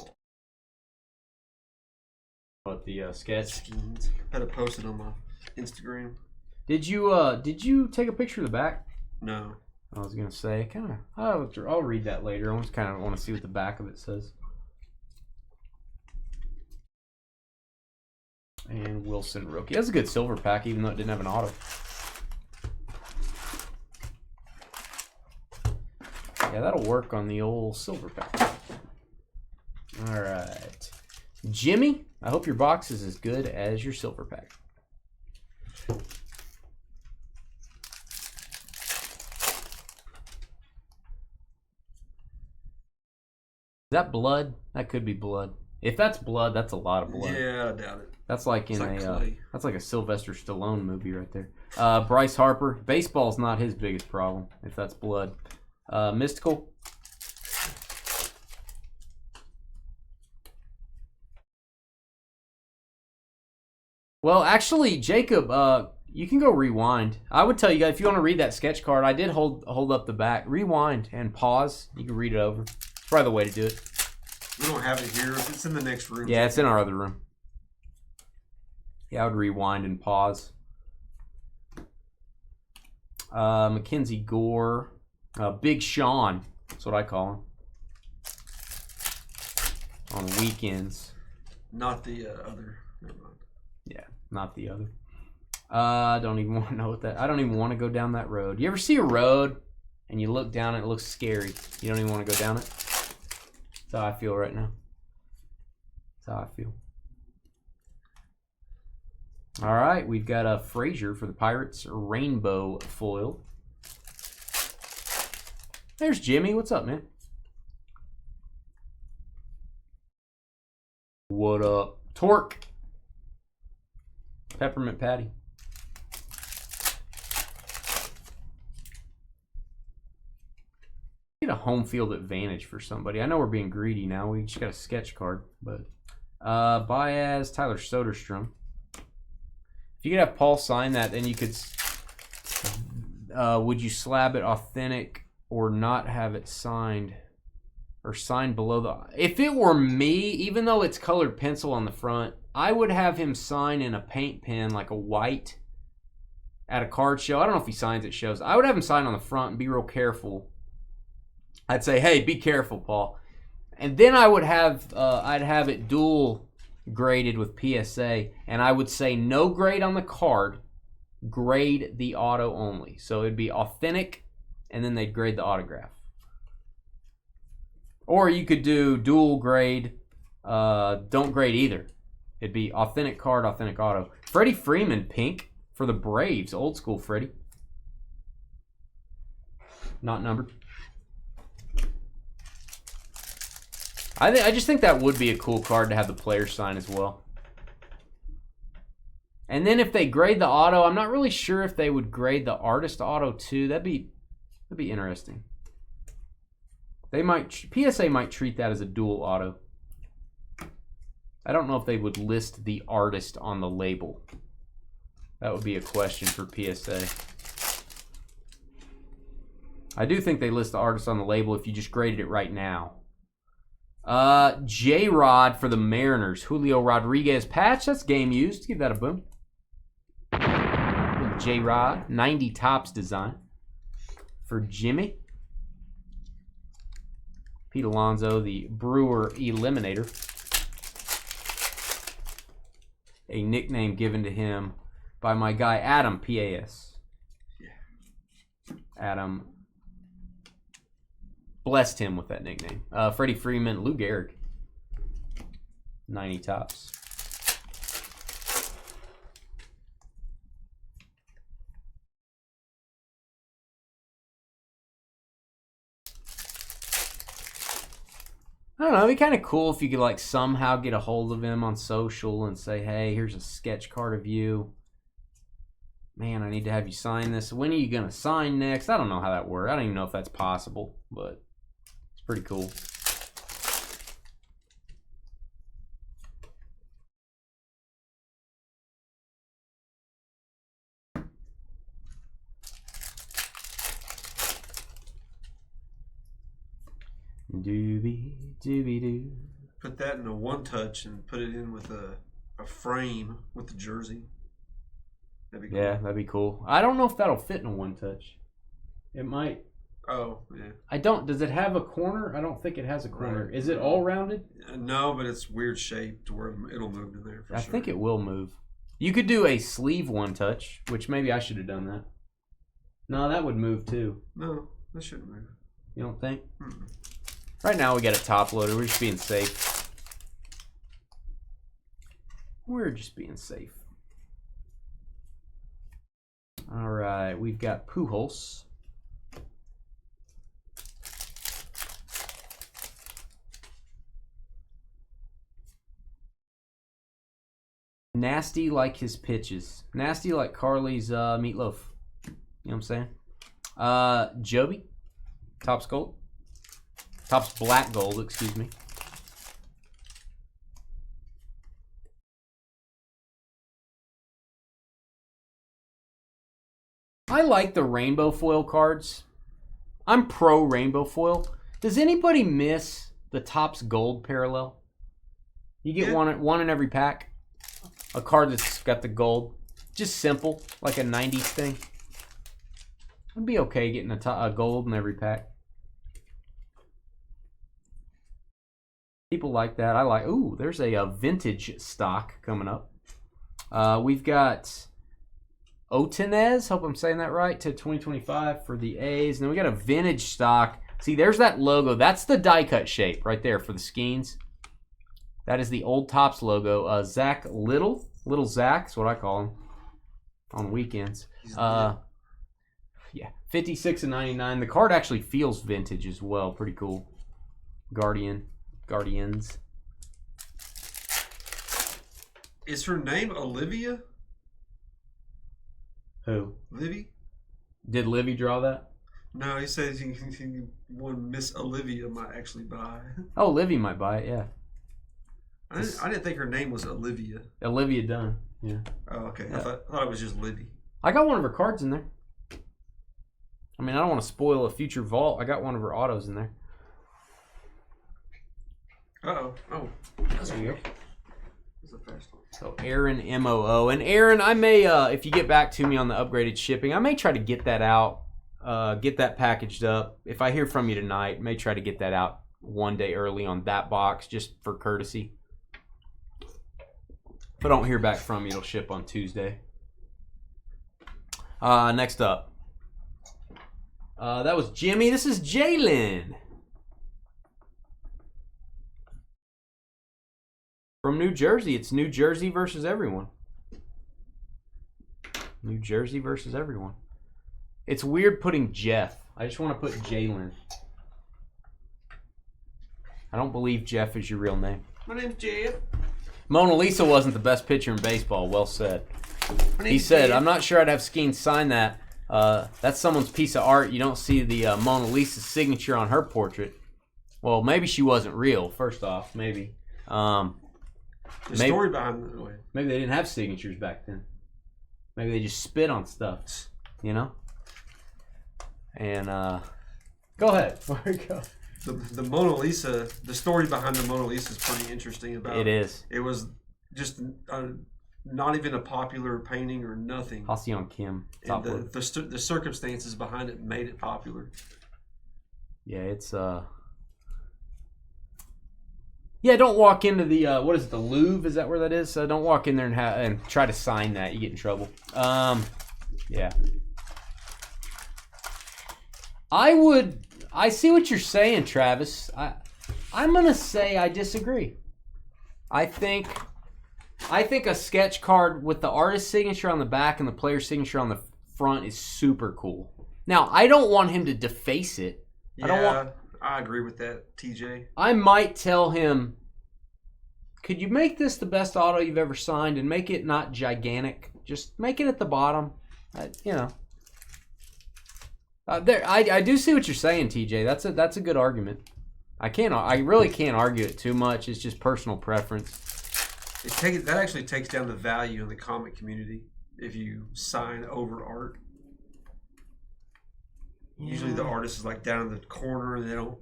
What, the sketch? Skeens. I had to post it on my Instagram. Did you take a picture of the back? No. I was gonna say, I'll read that later. I just kind of want to see what the back of it says. And Wilson rookie. That's a good silver pack, even though it didn't have an auto. Yeah, that'll work on the old silver pack. All right, Jimmy. I hope your box is as good as your silver pack. Is that blood? That could be blood. If that's blood, that's a lot of blood. Yeah, I doubt it. That's like in clay. That's like a Sylvester Stallone movie right there. Bryce Harper. Baseball's not his biggest problem. If that's blood. Mystical. Well, actually, Jacob, you can go rewind. I would tell you guys, if you want to read that sketch card, I did hold up the back. Rewind and pause. You can read it over. It's probably the way to do it. We don't have it here. It's in the next room. Yeah, it's in our other room. Yeah, I would rewind and pause. Mackenzie Gore. Big Sean. That's what I call him. On weekends. Not the other. Never mind. Yeah, not the other. I don't even want to know what that... I don't even want to go down that road. You ever see a road and you look down and it looks scary? You don't even want to go down it? That's how I feel right now. That's how I feel. All right, we've got a Frazier for the Pirates, rainbow foil. There's Jimmy. What's up, man? What up? Torque. Peppermint Patty. Get a home field advantage for somebody. I know we're being greedy now. We just got a sketch card, but Baez, Tyler Soderstrom. If you could have Paul sign that, then you could. Would you slab it authentic or not have it signed, or signed below the? If it were me, even though it's colored pencil on the front, I would have him sign in a paint pen, like a white, at a card show. I don't know if he signs at shows. I would have him sign on the front and be real careful. I'd say, hey, be careful, Paul. And then I would have, I'd have it dual graded with PSA, and I would say no grade on the card, grade the auto only. So it'd be authentic, and then they'd grade the autograph. Or you could do dual grade, don't grade either. It'd be authentic card, authentic auto. Freddie Freeman, pink for the Braves. Old school Freddie. Not numbered. I just think that would be a cool card to have the player sign as well. And then if they grade the auto, I'm not really sure if they would grade the artist auto too. That'd be interesting. They might, PSA might treat that as a dual auto. I don't know if they would list the artist on the label. That would be a question for PSA. I do think they list the artist on the label if you just graded it right now. J-Rod for the Mariners. Julio Rodriguez patch. That's game used. Give that a boom. J-Rod. 90 tops design. For Jimmy. Pete Alonso, the Brewer Eliminator. A nickname given to him by my guy Adam, P.A.S. Yeah. Adam blessed him with that nickname. Freddie Freeman, Lou Gehrig. 90 tops. I don't know, it'd be kind of cool if you could like somehow get a hold of him on social and say, hey, here's a sketch card of you. Man, I need to have you sign this. When are you going to sign next? I don't know how that works. I don't even know if that's possible, but it's pretty cool. Doobie doobie doo. Put that in a one-touch and put it in with a frame with the jersey. That'd be cool. Yeah, that'd be cool. I don't know if that'll fit in a one-touch. It might. Oh, yeah. I don't. Does it have a corner? I don't think it has a corner. Right. Is it all rounded? No, but it's weird shape to where it'll move in there for I sure. think it will move. You could do a sleeve one-touch, which maybe I should have done that. No, that would move too. No, that shouldn't move. You don't think? Mm-mm. Right now we got a top loader. We're just being safe. We're just being safe. All right, we've got Pujols. Nasty like his pitches. Nasty like Carly's meatloaf. You know what I'm saying? Joby. Topps gold. Topps black gold, excuse me. I like the rainbow foil cards. I'm pro rainbow foil. Does anybody miss the Topps gold parallel? You get one in every pack. A card that's got the gold. Just simple, like a 90s thing. I'd be okay getting a gold in every pack. People like that. I like. Ooh, there's a vintage stock coming up. We've got Otenez. Hope I'm saying that right. To 2025 for the A's. And then we got a vintage stock. See, there's that logo. That's the die cut shape right there for the Skeens. That is the old Topps logo. Zach Little. Little Zach's what I call him on weekends. Yeah, 56 and 99. The card actually feels vintage as well. Pretty cool. Guardians. Is her name Olivia? Who? Livy? Did Livy draw that? No, he says he one Miss Olivia might actually buy. Oh, Livy might buy it, yeah. I didn't think her name was Olivia. Olivia Dunn, yeah. Oh, okay. Yeah. I thought it was just Livy. I got one of her cards in there. I mean, I don't want to spoil a future vault. I got one of her autos in there. Uh-oh. Oh. There you go. That's a fast one. So Aaron MOO. And Aaron, I may, if you get back to me on the upgraded shipping, I may try to get that out, get that packaged up. If I hear from you tonight, may try to get that out one day early on that box, just for courtesy. If I don't hear back from you, it'll ship on Tuesday. Next up. That was Jimmy. This is Jalen. From New Jersey. It's New Jersey versus everyone. New Jersey versus everyone. It's weird putting Jeff. I just want to put Jalen. I don't believe Jeff is your real name. My name's Jeff. Mona Lisa wasn't the best pitcher in baseball. Well said. He said, I'm not sure I'd have Skeen sign that. That's someone's piece of art. You don't see the Mona Lisa signature on her portrait. Well, maybe she wasn't real, first off. Maybe. The story behind it. Maybe they didn't have signatures back then. Maybe they just spit on stuff. You know? And, go ahead. Where we go? The Mona Lisa, the story behind the Mona Lisa is pretty interesting. It is. It was just not even a popular painting or nothing. Halcyon Kim. And the circumstances behind it made it popular. Yeah, it's Yeah, don't walk into the what is it, the Louvre? Is that where that is? Don't walk in there and try to sign that. You get in trouble. Yeah. I see what you're saying, Travis. I'm gonna say I disagree. I think a sketch card with the artist's signature on the back and the player's signature on the front is super cool. Now, I don't want him to deface it. I agree with that, TJ. I might tell him, could you make this the best auto you've ever signed and make it not gigantic? Just make it at the bottom. I do see what you're saying, TJ. That's a good argument. I really can't argue it too much. It's just personal preference. That actually takes down the value in the comic community if you sign over art. Yeah. Usually the artist is like down in the corner and they don't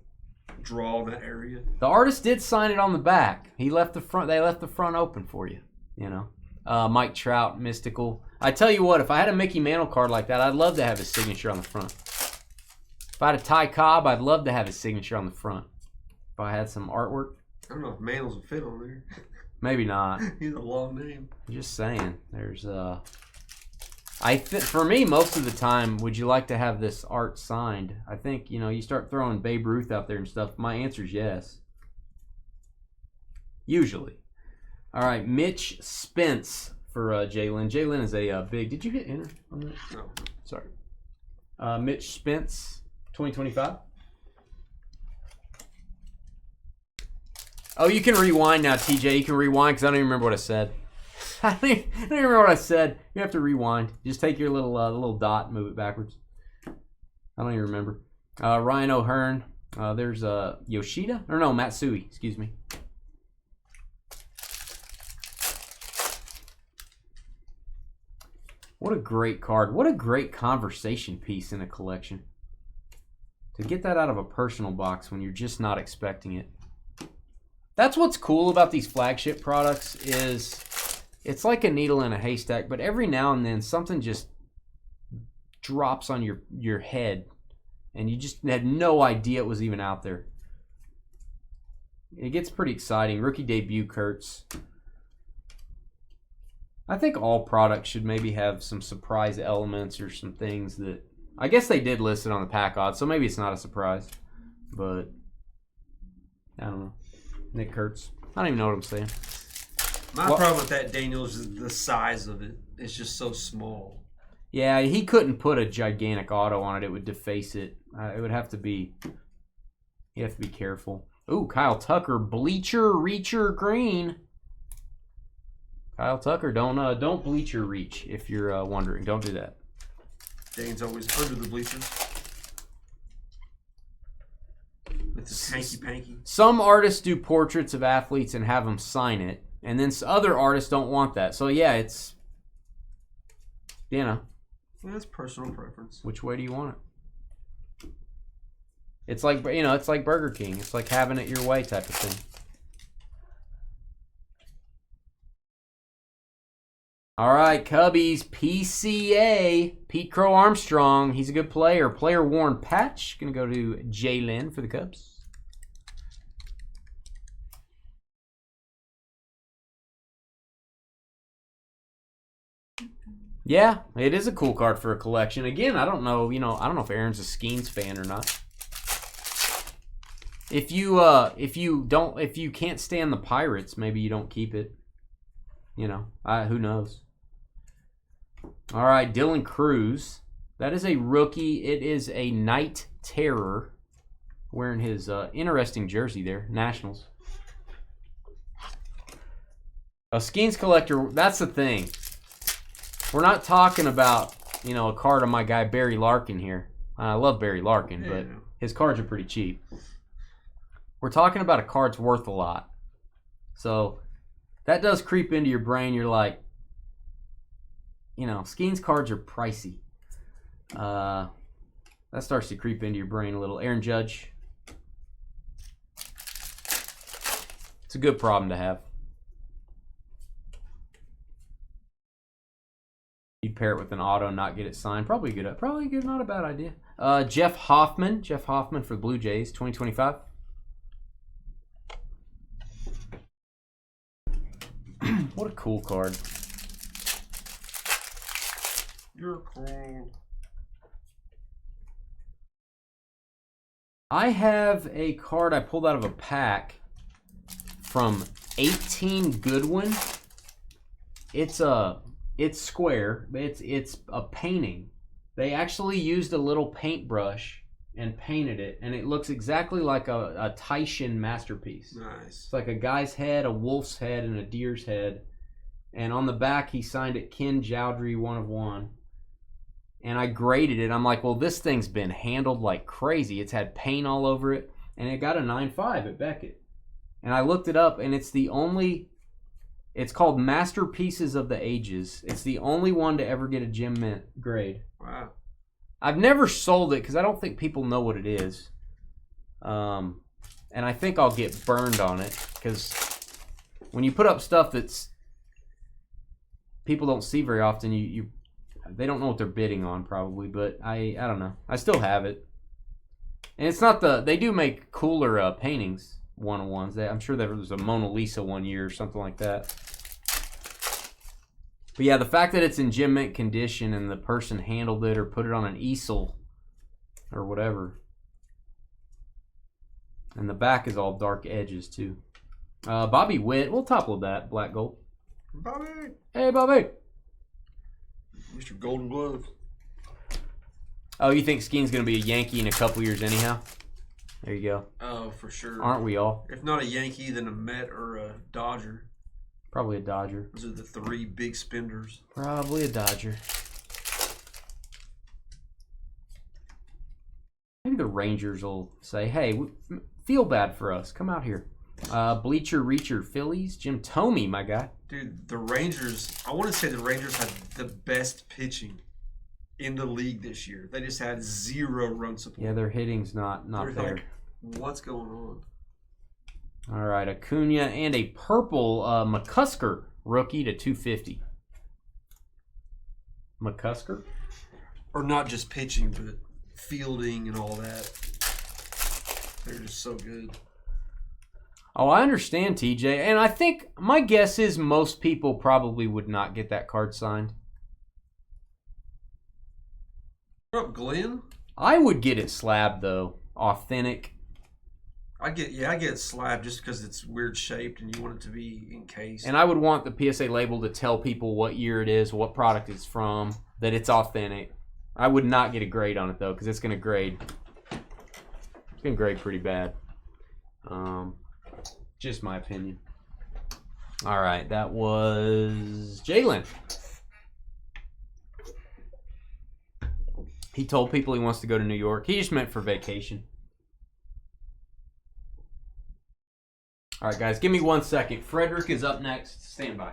draw in that area. The artist did sign it on the back. They left the front open for you. Mike Trout, Mystical. I tell you what, if I had a Mickey Mantle card like that, I'd love to have his signature on the front. If I had a Ty Cobb, I'd love to have his signature on the front. If I had some artwork. I don't know if Mantles would fit on there. Maybe not. He's a long name. Just saying. There's for me, most of the time, would you like to have this art signed? I think, you start throwing Babe Ruth out there and stuff. My answer is yes. Usually. All right, Mitch Spence for Jalen. Jalen is a big... Did you hit enter on that? No. Sorry. Mitch Spence, 2025. Oh, you can rewind now, TJ. You can rewind because I don't even remember what I said. I don't even remember what I said. You have to rewind. Just take your little dot and move it backwards. I don't even remember. Ryan O'Hearn. There's Yoshida? Or no, Matsui. Excuse me. What a great card. What a great conversation piece in a collection. To get that out of a personal box when you're just not expecting it. That's what's cool about these flagship products is it's like a needle in a haystack, but every now and then something just drops on your head and you just had no idea it was even out there. It gets pretty exciting. Rookie debut Kurtz. I think all products should maybe have some surprise elements or some things that... I guess they did list it on the pack odds, so maybe it's not a surprise. But, I don't know. Nick Kurtz. I don't even know what I'm saying. My problem with that, Daniel, is the size of it. It's just so small. Yeah, he couldn't put a gigantic auto on it. It would deface it. It would have to be... You have to be careful. Ooh, Kyle Tucker. Bleacher Reacher Green. Kyle Tucker, don't bleacher reach if you're wondering. Don't do that. Dane's always under the bleachers. With his hanky-panky. Some artists do portraits of athletes and have them sign it. And then other artists don't want that. So, yeah, it's... Yeah, it's personal preference. Which way do you want it? It's like, it's like Burger King. It's like having it your way type of thing. All right, Cubbies, PCA, Pete Crow Armstrong. He's a good player. Player worn patch. Going to go to Jalen for the Cubs. Yeah, it is a cool card for a collection. Again, I don't know, I don't know if Aaron's a Skeens fan or not. If you can't stand the Pirates, maybe you don't keep it. Who knows? All right, Dylan Cruz. That is a rookie. It is a Night Terror. Wearing his interesting jersey there. Nationals. A Skeens collector, that's the thing. We're not talking about, a card of my guy Barry Larkin here. I love Barry Larkin, but his cards are pretty cheap. We're talking about a card's worth a lot. So that does creep into your brain. You're like, Skeens cards are pricey. That starts to creep into your brain a little. Aaron Judge. It's a good problem to have. You'd pair it with an auto and not get it signed. Probably good. Not a bad idea. Jeff Hoffman. Jeff Hoffman for the Blue Jays, 2025. What a cool card. You're cool. I have a card I pulled out of a pack from 18 Goodwin. It's square. It's a painting. They actually used a little paintbrush and painted it, and it looks exactly like a Taishin masterpiece. Nice. It's like a guy's head, a wolf's head, and a deer's head. And on the back, he signed it Ken Jowdry 1 of 1. And I graded it. I'm like, well, this thing's been handled like crazy. It's had paint all over it, and it got a 9.5 at Beckett. And I looked it up, and it's called Masterpieces of the Ages. It's the only one to ever get a Gem Mint grade. Wow. I've never sold it because I don't think people know what it is. And I think I'll get burned on it because when you put up stuff that's people don't see very often, they don't know what they're bidding on probably, but I don't know. I still have it. And it's not they do make cooler paintings, 1-of-1s. I'm sure there was a Mona Lisa one year or something like that. But yeah, the fact that it's in gem mint condition and the person handled it or put it on an easel or whatever. And the back is all dark edges too. Bobby Witt, we'll topple that, black gold. Bobby! Hey, Bobby! Mr. Golden Gloves. Oh, you think Skeen's going to be a Yankee in a couple years anyhow? There you go. Oh, for sure. Aren't we all? If not a Yankee, then a Met or a Dodger. Probably a Dodger. Those are the 3 big spenders. Probably a Dodger. Maybe the Rangers will say, hey, feel bad for us. Come out here. Bleacher Reacher Phillies. Jim Thome, my guy. Dude, the Rangers, I want to say the Rangers had the best pitching in the league this year. They just had 0 run support. Yeah, their hitting's not They're there. like, what's going on? All right, Acuna and a purple McCusker rookie to 250. McCusker? Or not just pitching, but fielding and all that. They're just so good. Oh, I understand, TJ. And I think my guess is most people probably would not get that card signed. What up, Glenn? I would get it slabbed, though. Authentic. I get it slabbed just because it's weird shaped and you want it to be encased. And I would want the PSA label to tell people what year it is, what product it's from, that it's authentic. I would not get a grade on it, though, because it's going to grade. It's going to grade pretty bad. Just my opinion. All right, that was Jalen. He told people he wants to go to New York. He just meant for vacation. All right, guys, give me 1 second. Frederick is up next. Stand by.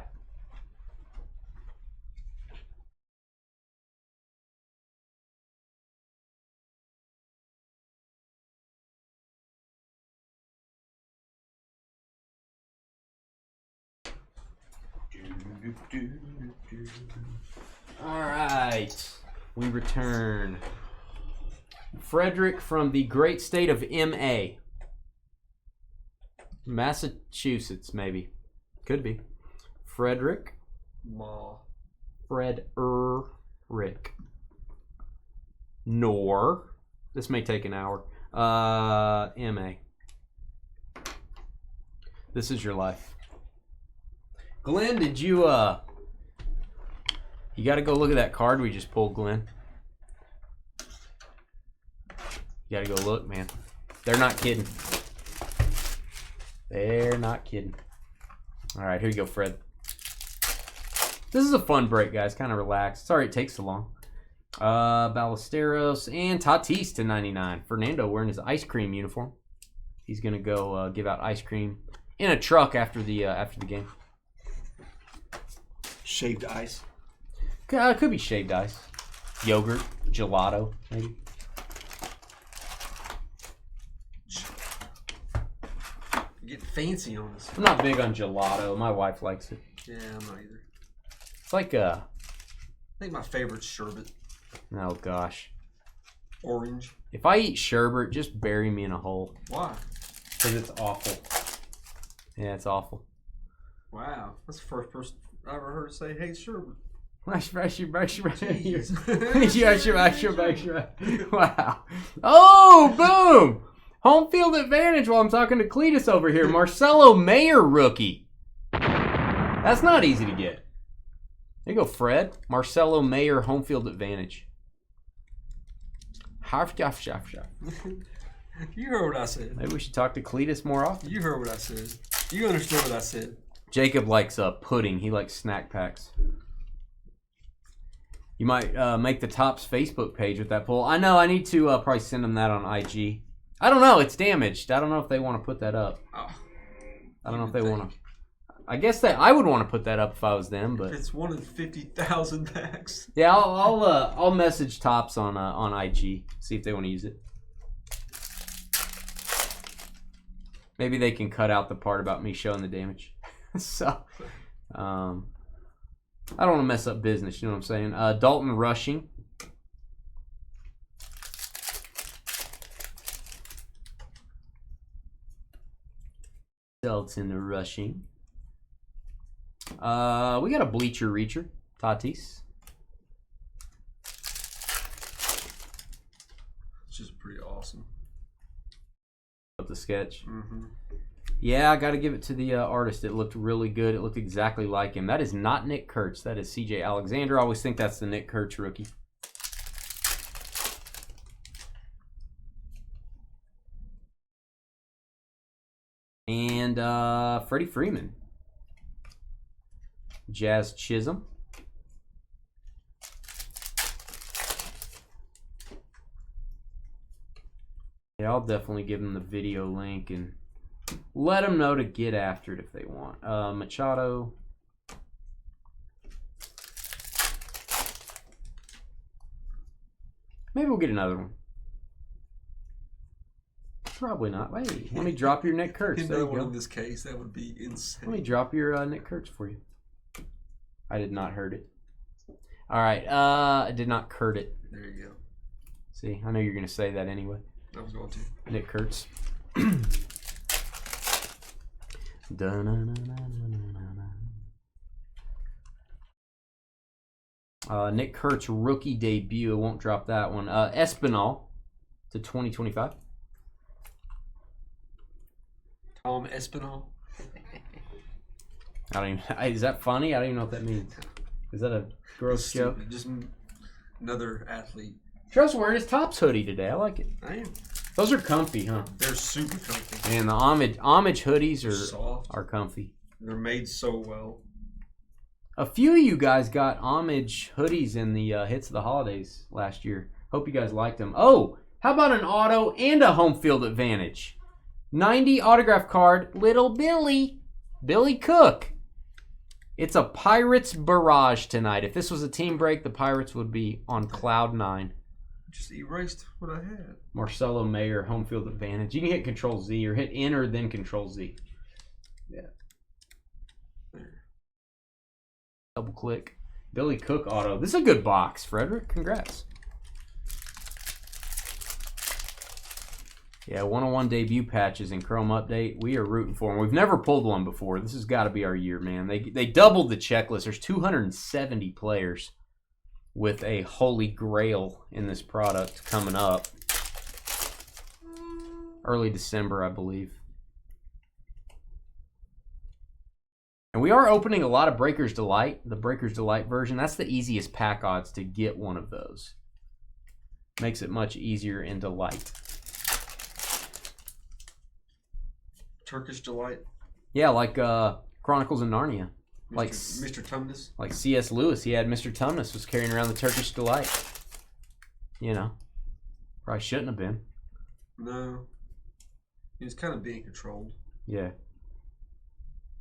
All right, we return. Frederick from the great state of Massachusetts, maybe. Could be. Frederick. Frederick. Nor. This may take an hour. MA. This is your life. Glenn, did you, you got to go look at that card we just pulled, Glenn. You got to go look, man. They're not kidding. They're not kidding. All right, here you go, Fred. This is a fun break, guys. Kind of relaxed. Sorry it takes so long. Ballesteros and Tatis to 99. Fernando wearing his ice cream uniform. He's gonna go give out ice cream in a truck after the game. Shaved ice. Could be shaved ice, yogurt, gelato, maybe. Get fancy on this. I'm not big on gelato. My wife likes it. Yeah, I'm not either. It's like I think my favorite's sherbet. Oh gosh. Orange. If I eat sherbet, just bury me in a hole. Why? Because it's awful. Yeah, it's awful. Wow, that's the first person I ever heard say, "Hey, Sherbert." Wow. Oh, boom! Home field advantage while I'm talking to Cletus over here. Marcelo Mayer rookie. That's not easy to get. There you go, Fred. Marcelo Mayer home field advantage. You heard what I said. Maybe we should talk to Cletus more often. You heard what I said. You understood what I said. Jacob likes pudding. He likes snack packs. You might make the Topps Facebook page with that pull. I know. I need to probably send them that on IG. I don't know. It's damaged. I don't know if they want to put that up. Oh, I don't know if they want to. I guess that I would want to put that up if I was them, but it's one of 50,000 packs. Yeah, I'll message Topps on IG, see if they want to use it. Maybe they can cut out the part about me showing the damage. So, I don't want to mess up business. You know what I'm saying? Dalton Rushing. Dalton Rushing. We got a Bleacher Reacher, Tatis. It's just pretty awesome. The sketch. Mm-hmm. Yeah, I got to give it to the artist. It looked really good. It looked exactly like him. That is not Nick Kurtz. That is CJ Alexander. I always think that's the Nick Kurtz rookie. And Freddie Freeman. Jazz Chisholm. Yeah, I'll definitely give them the video link and let them know to get after it if they want. Machado. Maybe we'll get another one. Probably not. Wait, let me drop your Nick Kurtz. There you go. In this case, that would be insane. Let me drop your Nick Kurtz for you. I did not hurt it. All right, I did not Kurt it. There you go. See, I know you're going to say that anyway. I was going to. Nick Kurtz. Nick Kurtz rookie debut. I won't drop that one. Espinal to 2025. Tom Espinal. I don't even. Is that funny? I don't even know what that means. Is that a gross joke? Just another athlete. Trust wearing his Topps hoodie today. I like it. I am. Those are comfy, huh? They're super comfy. And the homage hoodies soft. Are comfy. They're made so well. A few of you guys got homage hoodies in the hits of the holidays last year. Hope you guys liked them. Oh, how about an auto and a home field advantage? 90 autograph card, Little Billy Cook. It's a Pirates barrage tonight. If this was a team break, the Pirates would be on cloud 9. Just erased what I had. Marcelo Mayer, home field advantage. You can hit Control Z or hit Enter, then Control Z. Yeah. There. Double click. Billy Cook auto. This is a good box, Frederick. Congrats. Yeah, 101 debut patches in Chrome Update. We are rooting for them. We've never pulled one before. This has got to be our year, man. They doubled the checklist. There's 270 players with a holy grail in this product coming up. Early December, I believe. And we are opening a lot of Breaker's Delight, the Breaker's Delight version. That's the easiest pack odds to get one of those. Makes it much easier in Delight. Turkish Delight. Yeah, like Chronicles of Narnia. Like Mr. Tumnus. Like C.S. Lewis. He had Mr. Tumnus was carrying around the Turkish Delight. You know. Probably shouldn't have been. No. He was kind of being controlled. Yeah.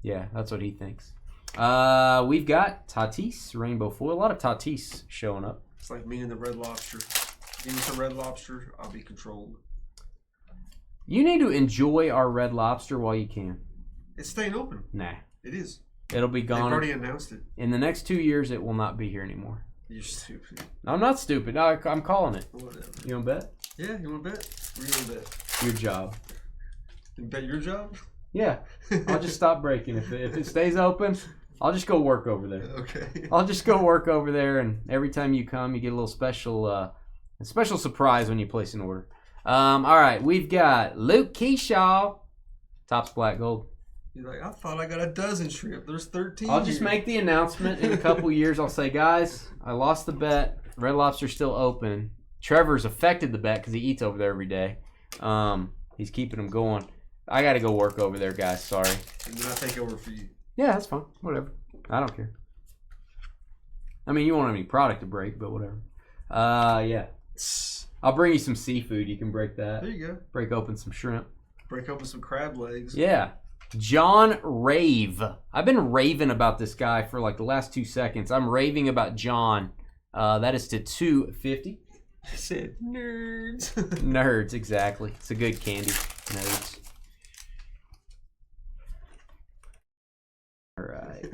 Yeah, that's what he thinks. We've got Tatis, Rainbow Foil. A lot of Tatis showing up. It's like me and the Red Lobster. Give me some Red Lobster, I'll be controlled. You need to enjoy our Red Lobster while you can. It's staying open. Nah. It is. It'll be gone. They've already announced it. In the next 2 years, it will not be here anymore. You're stupid. I'm not stupid. No, I'm calling it. Whatever. You want to bet? Yeah, you want to bet? Where you want to bet? Your job. You bet your job? Yeah, I'll just stop breaking. If it stays open, I'll just go work over there. Okay. I'll just go work over there, and every time you come, you get a little special surprise when you place an order. All right, we've got Luke Keyshaw, Topps Black Gold. He's like, I thought I got a dozen shrimp. There's 13. I'll just make the announcement in a couple years. I'll say, guys, I lost the bet. Red Lobster's still open. Trevor's affected the bet because he eats over there every day. He's keeping them going. I got to go work over there, guys. Sorry. And then I take over for you. Yeah, that's fine. Whatever. I don't care. I mean, you won't have any product to break, but whatever. Yeah. I'll bring you some seafood. You can break that. There you go. Break open some shrimp. Break open some crab legs. Yeah. John Rave. I've been raving about this guy for like the last 2 seconds. I'm raving about John. That is to 250. I said nerds. Nerds, exactly. It's a good candy. Nerds. All right.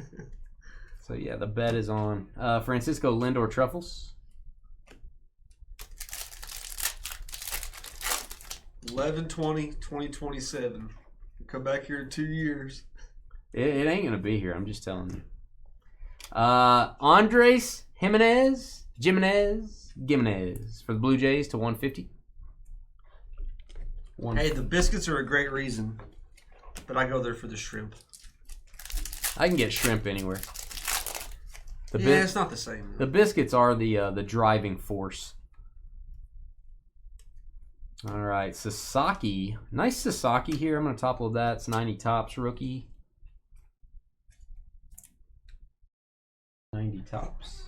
So yeah, the bet is on Francisco Lindor Truffles. 11/20/2027. Come back here in 2 years. It ain't gonna be here. I'm just telling you. Andres Gimenez for the Blue Jays to 150. Hey, the biscuits are a great reason, but I go there for the shrimp. I can get shrimp anywhere. It's not the same. The biscuits are the driving force. All right, Sasaki. Nice Sasaki here. I'm going to topple that. It's 90 Topps rookie. 90 Topps.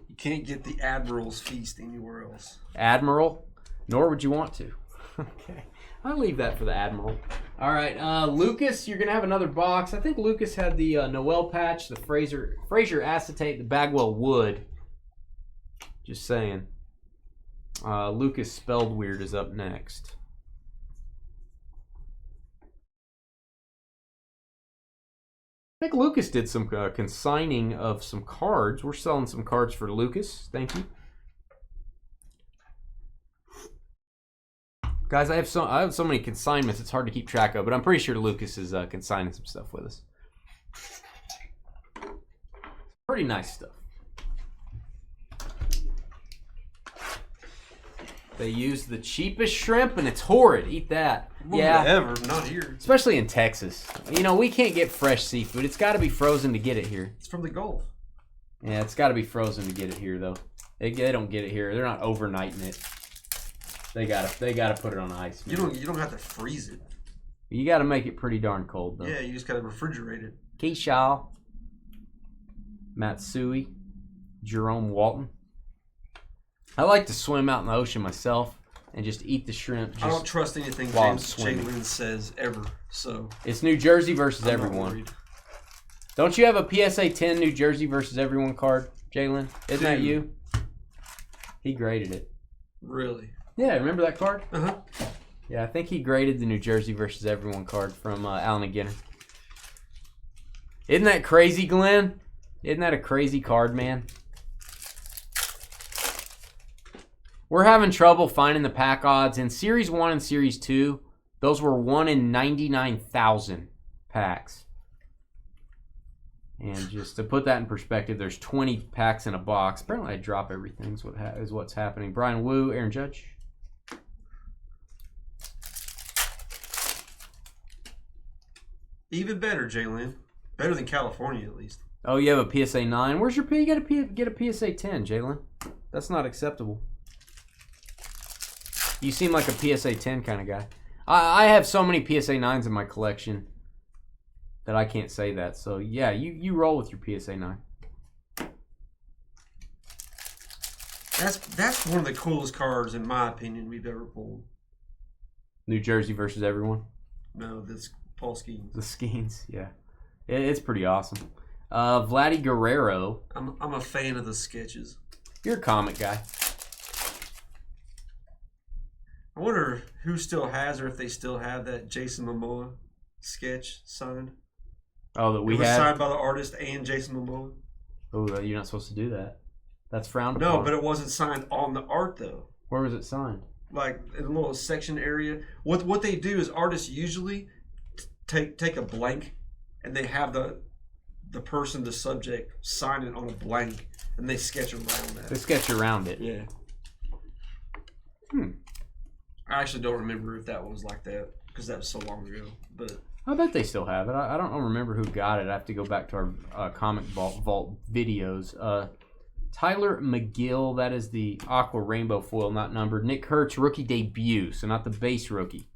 You can't get the Admiral's Feast anywhere else. Admiral? Nor would you want to. Okay. I'll leave that for the Admiral. All right, Lucas, you're going to have another box. I think Lucas had the Noel patch, the Fraser acetate, the Bagwell wood. Just saying. Lucas Spelled Weird is up next. I think Lucas did some consigning of some cards. We're selling some cards for Lucas. Thank you. Guys, I have so many consignments, it's hard to keep track of, but I'm pretty sure Lucas is consigning some stuff with us. Pretty nice stuff. They use the cheapest shrimp, and it's horrid. Eat that. Yeah, ever. Not here. Especially in Texas. You know, we can't get fresh seafood. It's got to be frozen to get it here. It's from the Gulf. Yeah, it's got to be frozen to get it here, though. They don't get it here. They're not overnighting it. They gotta put it on ice. Man. You don't have to freeze it. You got to make it pretty darn cold, though. Yeah, you just gotta refrigerate it. Keyshaw, Matsui, Jerome Walton. I like to swim out in the ocean myself and just eat the shrimp. I don't trust anything Jalen says ever. So it's New Jersey versus everyone. Don't you have a PSA 10 New Jersey versus everyone card, Jalen? Isn't that you? He graded it. Really? Yeah, remember that card? Uh-huh. Yeah, I think he graded the New Jersey versus everyone card from Allen and Ginner. Isn't that crazy, Glenn? Isn't that a crazy card, man? We're having trouble finding the pack odds. In Series 1 and Series 2, those were 1 in 99,000 packs. And just to put that in perspective, there's 20 packs in a box. Apparently I drop everything is what's happening. Brian Wu, Aaron Judge. Even better, Jalen. Better than California, at least. Oh, you have a PSA 9? Where's your P? You got to get a PSA 10, Jalen. That's not acceptable. You seem like a PSA 10 kind of guy. I have so many PSA 9s in my collection that I can't say that. So, yeah, you roll with your PSA 9. That's one of the coolest cards, in my opinion, we've ever pulled. New Jersey versus everyone? No, this Paul Skeens. The Skeens, yeah. It's pretty awesome. Vladdy Guerrero. I'm a fan of the sketches. You're a comic guy. I wonder who still has, or if they still have that Jason Momoa sketch signed. Oh, that we it was had? Signed by the artist and Jason Momoa. Oh, you're not supposed to do that. That's frowned upon. No, but it wasn't signed on the art, though. Where was it signed? Like in a little section area. What they do is artists usually take a blank, and they have the person, the subject, sign it on a blank, and they sketch around that. They sketch around it. Yeah. I actually don't remember if that was like that because that was so long ago. But I bet they still have it. I don't remember who got it. I have to go back to our comic vault videos. Tyler McGill, that is the Aqua Rainbow foil, not numbered. Nick Hertz, rookie debut, so not the base rookie.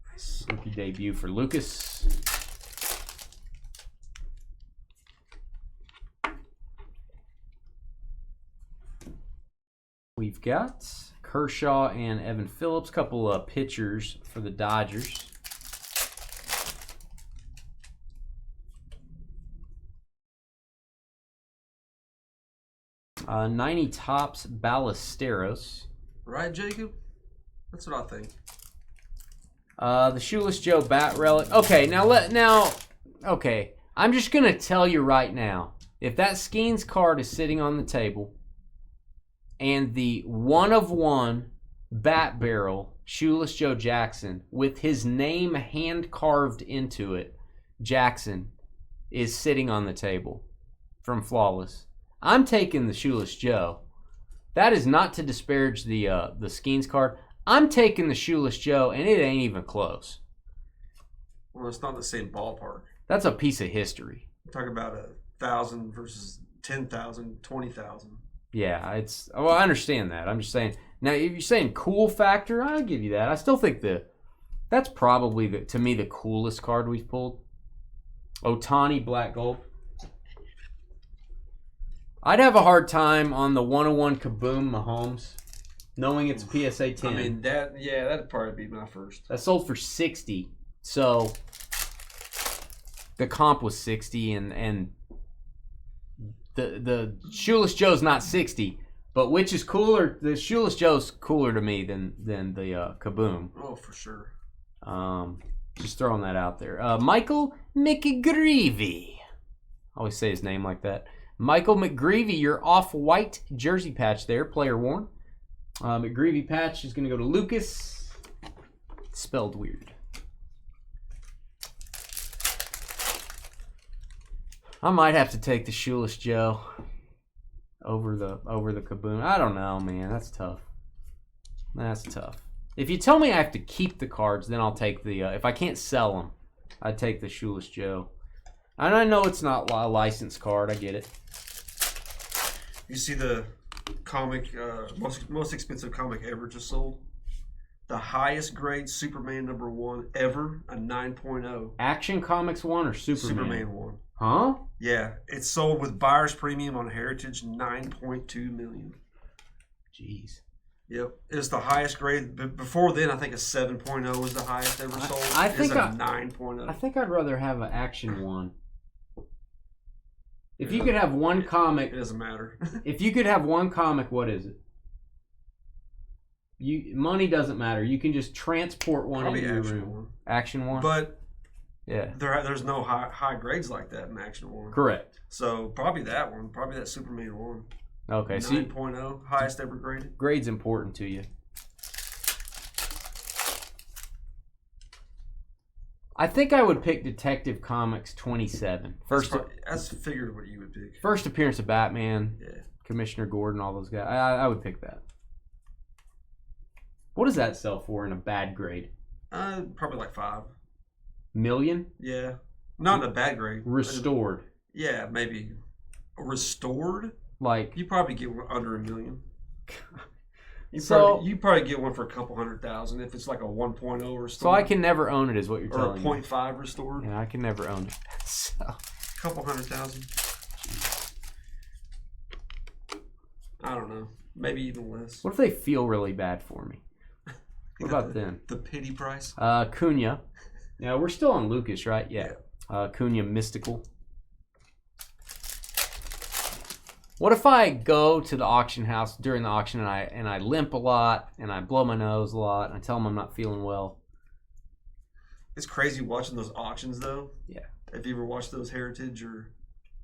Nice. Rookie debut for Lucas. We've got Kershaw and Evan Phillips, couple of pitchers for the Dodgers. '90 Topps Ballesteros. Right, Jacob? That's what I think. The Shoeless Joe Bat Relic. Okay, okay. I'm just gonna tell you right now, if that Skeens card is sitting on the table, and the 1/1 bat barrel Shoeless Joe Jackson with his name hand carved into it, Jackson, is sitting on the table from Flawless, I'm taking the Shoeless Joe. That is not to disparage the Skeens card. I'm taking the Shoeless Joe, and it ain't even close. Well, it's not the same ballpark. That's a piece of history. We're talking about 1,000 versus 10,000, 20,000. Yeah, well, I understand that. I'm just saying. Now, if you're saying cool factor, I'll give you that. I still think that's probably, to me, the coolest card we've pulled. Ohtani Black Gold. I'd have a hard time on the 1/1 Kaboom Mahomes, knowing it's PSA 10. I mean, that'd probably be my first. That sold for 60, so the comp was 60, and the Shoeless Joe's not 60, but which is cooler? The Shoeless Joe's cooler to me than the Kaboom. Oh, for sure. Just throwing that out there. Michael McGreevy. I always say his name like that. Michael McGreevy, your off-white jersey patch there, player worn. McGreevy patch is going to go to Lucas. Spelled weird. I might have to take the Shoeless Joe over the Kaboom. I don't know, man. That's tough. That's tough. If you tell me I have to keep the cards, then I'll take the. If I can't sell them, I'd take the Shoeless Joe. And I know it's not a licensed card. I get it. You see the comic, most expensive comic ever just sold? The highest grade Superman #1 ever, a 9.0. Action Comics 1 or Superman? Superman 1. Huh? Yeah, it's sold with buyer's premium on Heritage, $9.2 million. Jeez. Yep, it's the highest grade. Before then, I think a 7.0 was the highest ever sold. I think it's a 9.0. I think I'd rather have an Action 1. If you could have one comic, it doesn't matter. If you could have one comic, what is it? Money doesn't matter. You can just transport one into your room. 1. Action 1. But yeah, there's no high grades like that in Action 1. Correct. So probably that one. Probably that Superman 1. Okay, 9.0, highest ever graded. Grade's important to you. I think I would pick Detective Comics 27. That's figured what you would pick. First appearance of Batman. Yeah. Commissioner Gordon, all those guys. I would pick that. What does that sell for in a bad grade? Probably like $5 million. Yeah, not in a bad grade. Restored. Yeah, maybe restored. Like you probably get one under $1 million. You probably get one for a couple $100,000 if it's like a 1.0 restored. So I can never own it, is what you're telling me. Or a 0.5 restored. Yeah, I can never own it. So. Couple $100,000. I don't know. Maybe even less. What if they feel really bad for me? What about them? The pity price? Cunha. Yeah, we're still on Lucas, right? Yeah. Cunha Mystical. What if I go to the auction house during the auction and I limp a lot and I blow my nose a lot and I tell them I'm not feeling well? It's crazy watching those auctions though. Yeah. Have you ever watched those Heritage or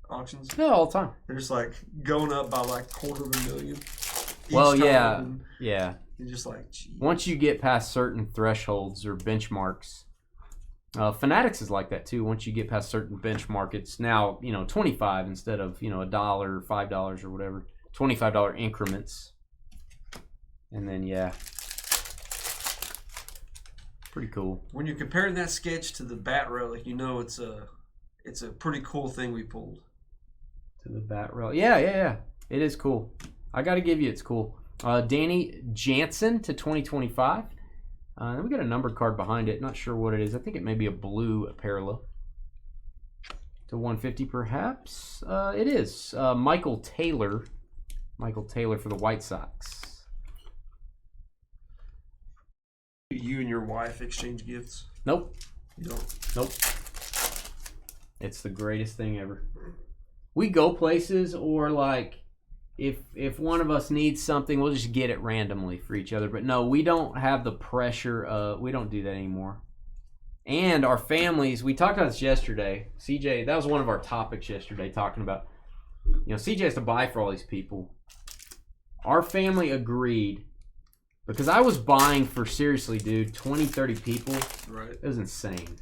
auctions? No, all the time. They're just like going up by like $250,000. Well, yeah. Yeah. You're just like, geez. Once you get past certain thresholds or benchmarks, Fanatics is like that too. Once you get past certain benchmark, it's now, you know, 25 instead of, you know, $1 or $5 or whatever. $25 increments. And then, yeah. Pretty cool. When you're comparing that sketch to the bat relic, you know it's a pretty cool thing we pulled. To the bat relic. Yeah. It is cool. I got to give you, it's cool. Danny Jansen to 2025. Then we got a numbered card behind it. Not sure what it is. I think it may be a blue parallel. To 150 perhaps. It is. Michael Taylor. Michael Taylor for the White Sox. You and your wife exchange gifts? Nope. You don't? Nope. It's the greatest thing ever. We go places, or like if one of us needs something, we'll just get it randomly for each other. But no, we don't have the pressure. We don't do that anymore. And our families, we talked about this yesterday. CJ, that was one of our topics yesterday, talking about, you know, CJ has to buy for all these people. Our family agreed, because I was buying for, seriously, dude, 20, 30 people. Right. It was insane.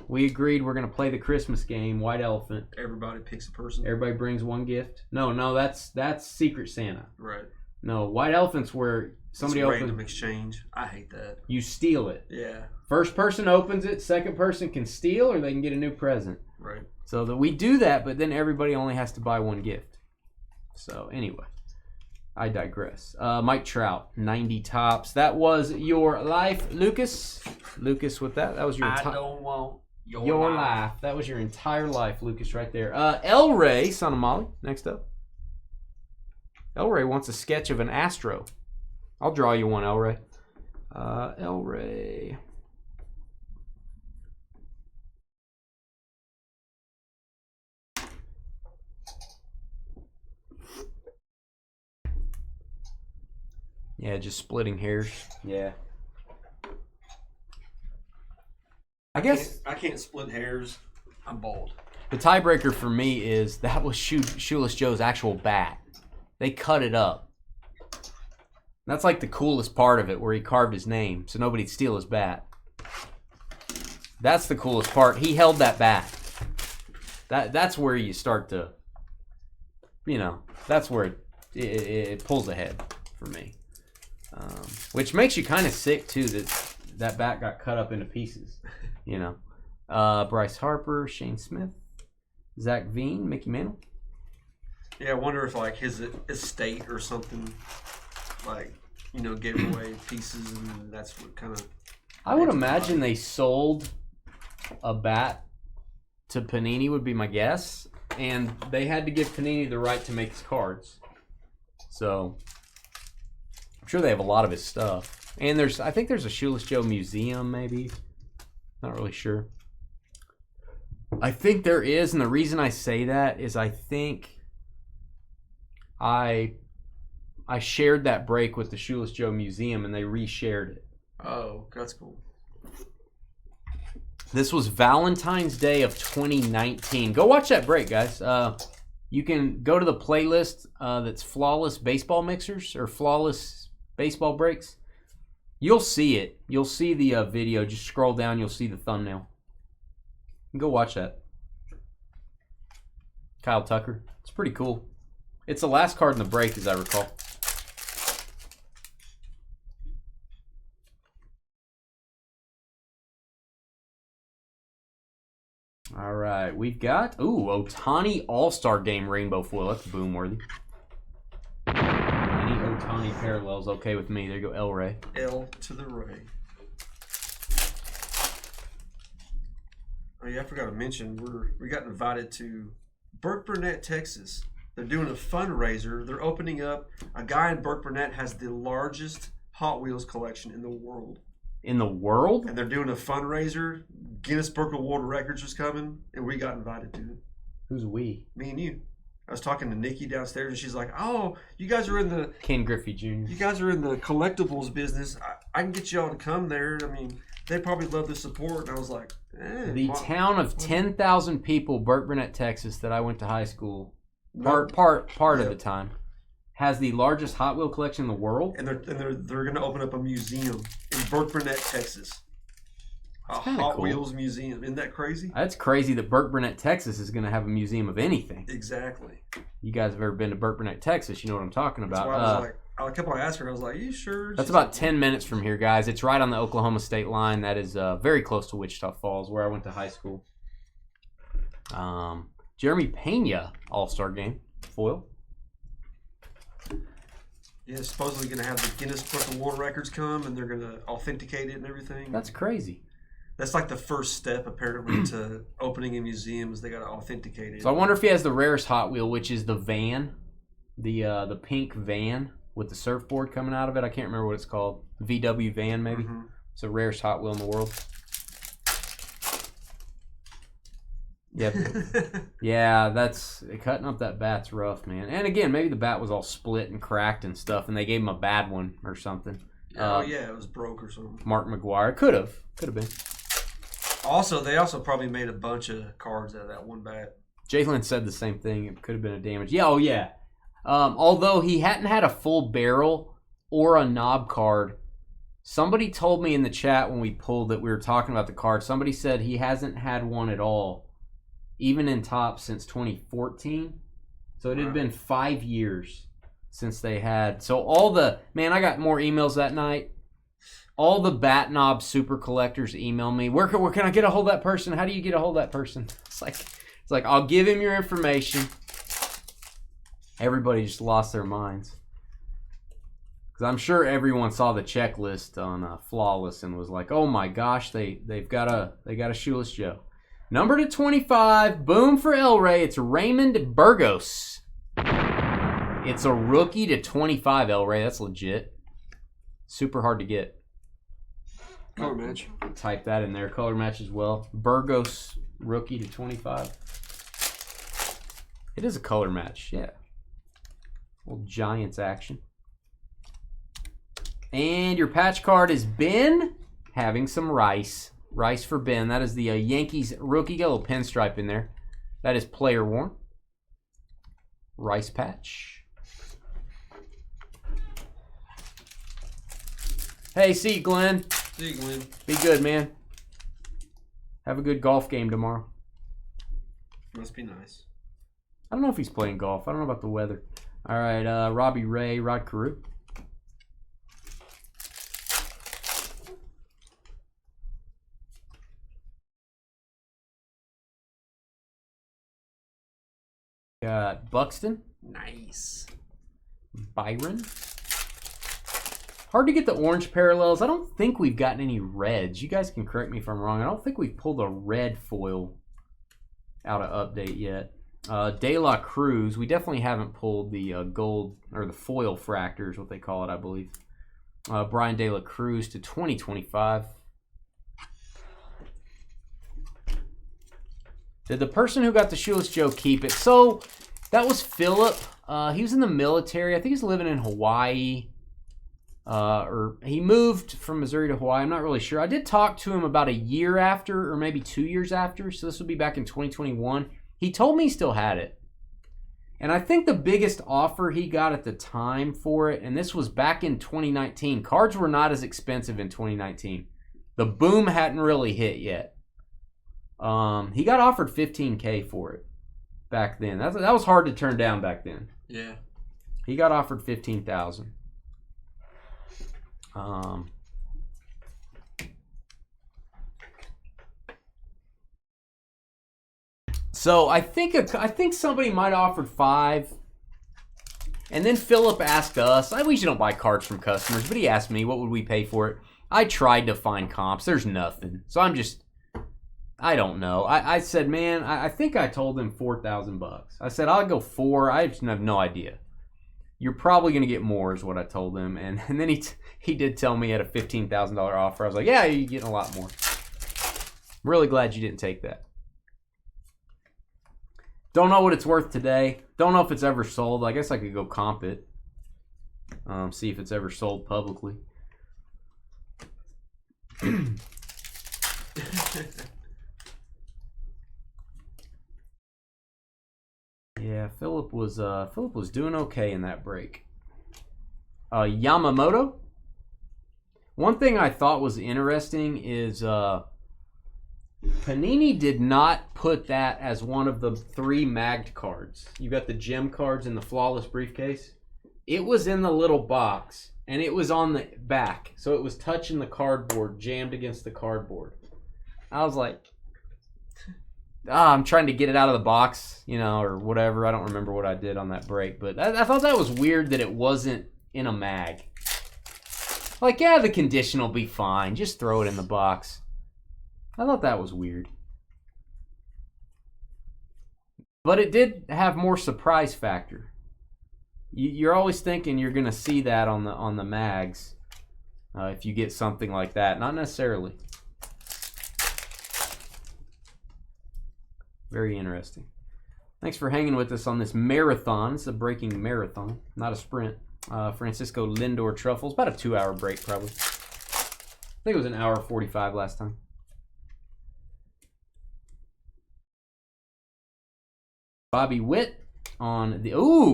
We agreed we're going to play the Christmas game, White Elephant. Everybody picks a person. Everybody brings one gift. No, that's Secret Santa. Right. No, White Elephant's where somebody opens. Random exchange. I hate that. You steal it. Yeah. First person opens it, second person can steal, or they can get a new present. Right. So that we do that, but then everybody only has to buy one gift. So anyway, I digress. Mike Trout, 90 tops. That was your life, Lucas. Lucas with that. That was your I don't want your life. That was your entire life, Lucas, right there. El Rey, son of Molly, next up. El Rey wants a sketch of an Astro. I'll draw you one, El Rey. El Rey. Yeah, just splitting hairs. Yeah. I guess I can't split hairs. I'm bald. The tiebreaker for me is that was Shoeless Joe's actual bat. They cut it up. That's like the coolest part of it, where he carved his name so nobody'd steal his bat. That's the coolest part. He held that bat. That's where you start to, you know, that's where it pulls ahead for me. Which makes you kind of sick too, that bat got cut up into pieces. You know, Bryce Harper, Shane Smith, Zach Veen, Mickey Mantle. Yeah, I wonder if like his estate or something, like, you know, gave away pieces, and that's what kind of. I would imagine they sold a bat to Panini, would be my guess, and they had to give Panini the right to make his cards. So I'm sure they have a lot of his stuff. And I think there's a Shoeless Joe museum, maybe. Not really sure. I think there is, and the reason I say that is I think I shared that break with the Shoeless Joe Museum, and they reshared it. Oh, that's cool. This was Valentine's Day of 2019. Go watch that break, guys. You can go to the playlist that's Flawless Baseball Mixers or Flawless Baseball Breaks. You'll see it. You'll see the video. Just scroll down. You'll see the thumbnail. Go watch that. Kyle Tucker. It's pretty cool. It's the last card in the break, as I recall. All right. We've got, Ohtani All-Star Game Rainbow Foil. That's boom worthy. Any Ohtani parallels okay with me. There you go, El Rey. L to the Ray. Oh yeah, I forgot to mention we got invited to Burke Burnett, Texas. They're doing a fundraiser. They're opening up. A guy in Burke Burnett has the largest Hot Wheels collection in the world. In the world? And they're doing a fundraiser. Guinness Book of World Records was coming, and we got invited to it. Who's we? Me and you. I was talking to Nikki downstairs, and she's like, "Oh, you guys are in the Ken Griffey Jr. You guys are in the collectibles business. I can get y'all to come there. I mean, they probably love the support." And I was like, the town of 10,000 people, Burke Burnett, Texas, that I went to high school, part of the time, has the largest Hot Wheel collection in the world. And they're going to open up a museum in Burke Burnett, Texas. A Hot Wheels museum. Isn't that crazy? That's crazy that Burke Burnett, Texas is going to have a museum of anything. Exactly. You guys have ever been to Burke Burnett, Texas, you know what I'm talking about. That's why I kept on asking her. I was like, "Are you sure?" That's about 10 minutes from here, guys. It's right on the Oklahoma state line. That is very close to Wichita Falls, where I went to high school. Jeremy Pena All-Star Game foil. Yeah, supposedly going to have the Guinness Book of World Records come, and they're going to authenticate it and everything. That's crazy. That's like the first step, apparently, to opening a museum is they got to authenticate it. So I wonder if he has the rarest Hot Wheel, which is the van, the pink van with the surfboard coming out of it. I can't remember what it's called. VW van, maybe. Mm-hmm. It's the rarest Hot Wheel in the world. Yep. Yeah, that's cutting up that bat's rough, man. And again, maybe the bat was all split and cracked and stuff, and they gave him a bad one or something. Oh yeah, it was broke or something. Mark McGuire could have been. Also, they also probably made a bunch of cards out of that one bat. Jalen said the same thing. It could have been a damage. Yeah, oh yeah. Although he hadn't had a full barrel or a knob card, somebody told me in the chat when we pulled that we were talking about the card. Somebody said he hasn't had one at all, even in top, since 2014. So it had been 5 years since they had. So I got more emails that night. All the bat knob super collectors email me. Where can I get a hold of that person? How do you get a hold of that person? It's like I'll give him your information. Everybody just lost their minds. Because I'm sure everyone saw the checklist on Flawless and was like, oh my gosh, they got a Shoeless Joe. Number to 25, boom for El Rey. It's Raymond Burgos. It's a rookie to 25, El Rey. That's legit. Super hard to get. Color match. Type that in there. Color match as well. Burgos, rookie to 25. It is a color match, yeah. Little Giants action. And your patch card is Ben having some Rice. Rice for Ben. That is the Yankees rookie. Got a little pinstripe in there. That is player worn. Rice patch. Hey, see you, Glenn. See you, Glenn. Be good, man. Have a good golf game tomorrow. Must be nice. I don't know if he's playing golf. I don't know about the weather. All right, Robbie Ray, Rod Carew. Got Buxton. Nice. Byron. Hard to get the orange parallels. I don't think we've gotten any reds. You guys can correct me if I'm wrong. I don't think we've pulled a red foil out of update yet. De La Cruz. We definitely haven't pulled the gold, or the foil fractors, what they call it, I believe. Brian De La Cruz to 2025. Did the person who got the Shoeless Joe keep it? So, that was Philip. He was in the military. I think he's living in Hawaii. Or he moved from Missouri to Hawaii. I'm not really sure. I did talk to him about a year after, or maybe 2 years after. So, this would be back in 2021. He told me he still had it. And I think the biggest offer he got at the time for it, and this was back in 2019. Cards were not as expensive in 2019. The boom hadn't really hit yet. He got offered $15K for it back then. That was hard to turn down back then. Yeah. He got offered $15,000. So I think somebody might have offered $5,000. And then Philip asked us. We usually don't buy cards from customers, but he asked me what would we pay for it. I tried to find comps. There's nothing. So I don't know. I said, man, I think I told him $4,000. I said, I'll go 4. I just have no idea. You're probably going to get more is what I told him. And then he did tell me he had a $15,000 offer. I was like, yeah, you're getting a lot more. I'm really glad you didn't take that. Don't know what it's worth today. Don't know if it's ever sold. I guess I could go comp it. See if it's ever sold publicly. Yeah, Philip was doing okay in that break. Yamamoto. One thing I thought was interesting is Panini did not put that as one of the 3 magged cards. You got the gem cards in the flawless briefcase. It was in the little box, and it was on the back, so it was touching the cardboard, jammed against the cardboard. I was like, I'm trying to get it out of the box, you know, or whatever. I don't remember what I did on that break, but I thought that was weird that it wasn't in a mag. Like, yeah, the condition will be fine. Just throw it in the box. I thought that was weird. But it did have more surprise factor. You're always thinking you're going to see that on the mags if you get something like that. Not necessarily. Very interesting. Thanks for hanging with us on this marathon. It's a breaking marathon, not a sprint. Francisco Lindor Truffles. About a 2-hour break, probably. I think it was an hour 45 last time. Bobby Witt on the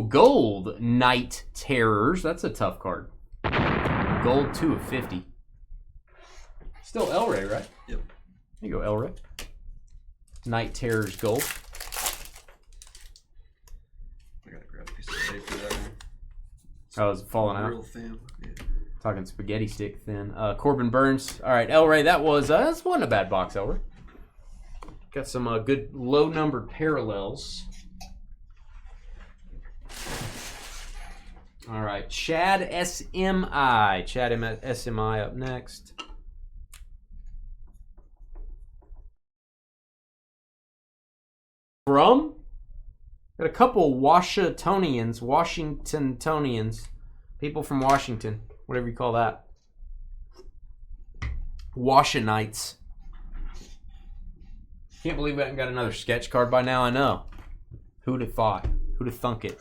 gold Night Terrors. That's a tough card. Gold 2 of 50. Still El Rey, right? Yep. There you go, El Rey. Night Terrors gold. I gotta grab a piece of tape for that one. Oh, it's falling out. Real thin. Yeah. Talking spaghetti stick thin. Corbin Burns. All right, El Rey. That wasn't a bad box, El Rey. Got some good low numbered parallels. All right, Chad SMI. Chad SMI up next. Got a couple Washingtonians, people from Washington, whatever you call that. Washingtonites. Can't believe we haven't got another sketch card by now. I know. Who'd have thought? Who'd have thunk it?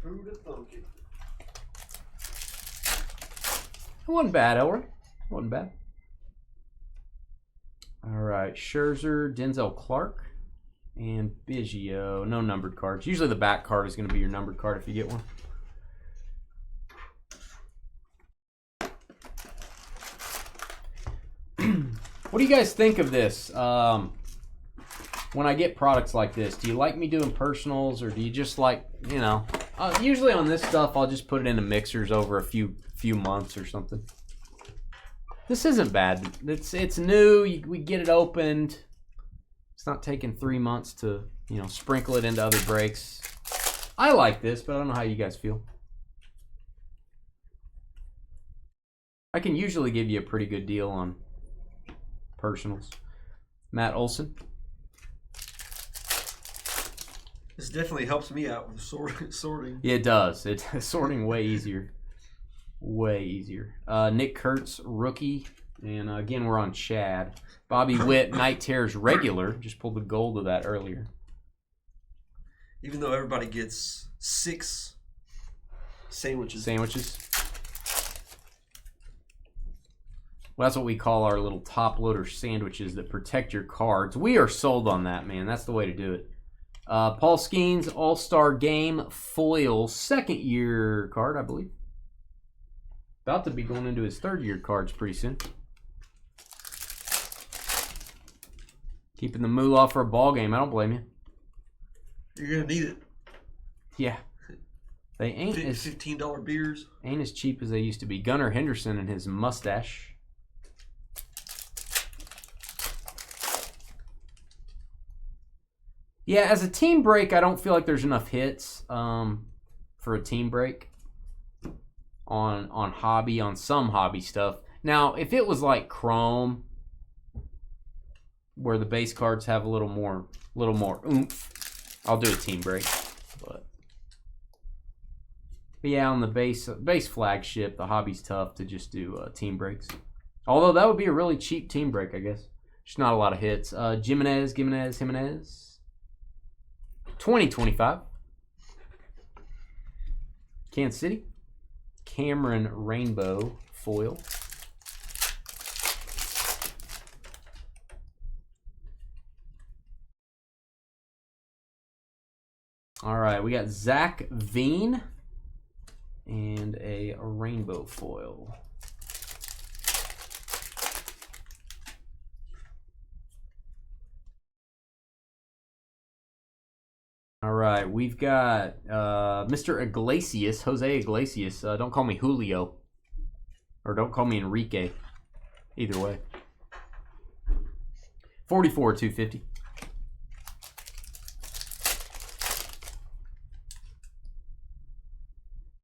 Who'd have thunk it? It wasn't bad, Elroy. It wasn't bad. All right, Scherzer, Denzel Clark, and Biggio. No numbered cards. Usually the back card is going to be your numbered card if you get one. What do you guys think of this? When I get products like this, do you like me doing personals, or do you just like, you know, usually on this stuff, I'll just put it into mixers over a few months or something. This isn't bad. It's new. We get it opened. It's not taking 3 months to, you know, sprinkle it into other breaks. I like this, but I don't know how you guys feel. I can usually give you a pretty good deal on personals. Matt Olson. This definitely helps me out with sorting. Yeah, it does. It's sorting way easier. Way easier. Nick Kurtz, rookie. And again, we're on Chad. Bobby Witt, Night Terrors regular. Just pulled the gold of that earlier. Even though everybody gets 6 sandwiches. Well, that's what we call our little top loader sandwiches that protect your cards. We are sold on that, man. That's the way to do it. Paul Skeens, All-Star Game foil, 2nd year card, I believe. About to be going into his 3rd year cards pretty soon. Keeping the moolah for a ball game. I don't blame you. You're gonna need it. Yeah. They ain't as $15 beers. Ain't as cheap as they used to be. Gunnar Henderson and his mustache. Yeah, as a team break, I don't feel like there's enough hits for a team break on some hobby stuff. Now, if it was like Chrome, where the base cards have a little more oomph, I'll do a team break. But yeah, on the base flagship, the hobby's tough to just do team breaks. Although that would be a really cheap team break, I guess. Just not a lot of hits. Jimenez. 2025. Kansas City. Cameron Rainbow foil. All right, we got Zach Veen and a rainbow foil. All right, we've got Mr. Iglesias, Jose Iglesias. Don't call me Julio. Or don't call me Enrique. Either way. 44,250.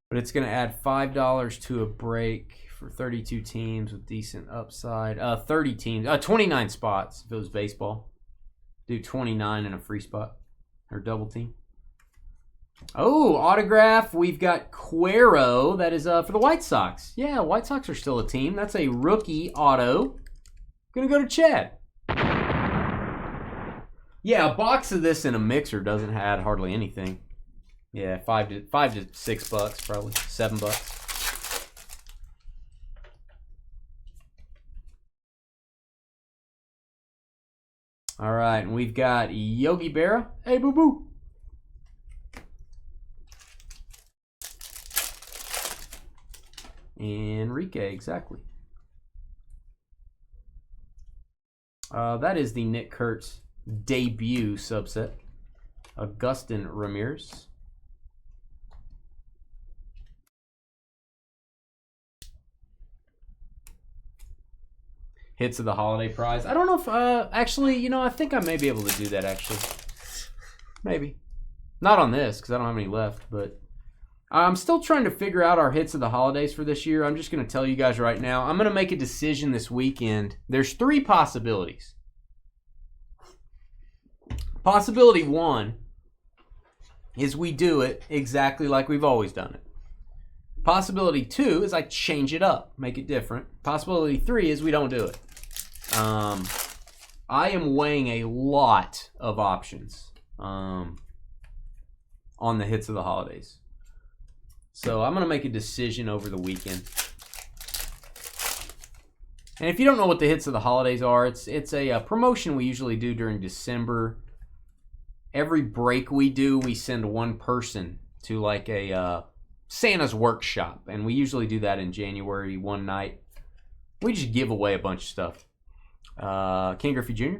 But it's going to add $5 to a break for 32 teams with decent upside. 30 teams. 29 spots if it was baseball. Do 29 in a free spot. Or double team. Oh, autograph. We've got Cuero. That is for the White Sox. Yeah, White Sox are still a team. That's a rookie auto. Going to go to Chad. Yeah, a box of this in a mixer doesn't add hardly anything. Yeah, $5 to $6 probably. $7. All right, and we've got Yogi Berra. Hey, boo boo. Enrique, exactly. That is the Nick Kurtz debut subset. Augustin Ramirez. Hits of the holiday prize. I don't know if, actually, you know, I think I may be able to do that, actually. Maybe. Not on this, because I don't have any left, but I'm still trying to figure out our hits of the holidays for this year. I'm just going to tell you guys right now. I'm going to make a decision this weekend. There's 3 possibilities. Possibility 1 is we do it exactly like we've always done it. Possibility 2 is I change it up, make it different. Possibility 3 is we don't do it. I am weighing a lot of options on the hits of the holidays. So I'm going to make a decision over the weekend. And if you don't know what the hits of the holidays are, it's a promotion we usually do during December. Every break we do, we send one person to like a Santa's workshop. And we usually do that in January one night. We just give away a bunch of stuff. King Griffey Jr.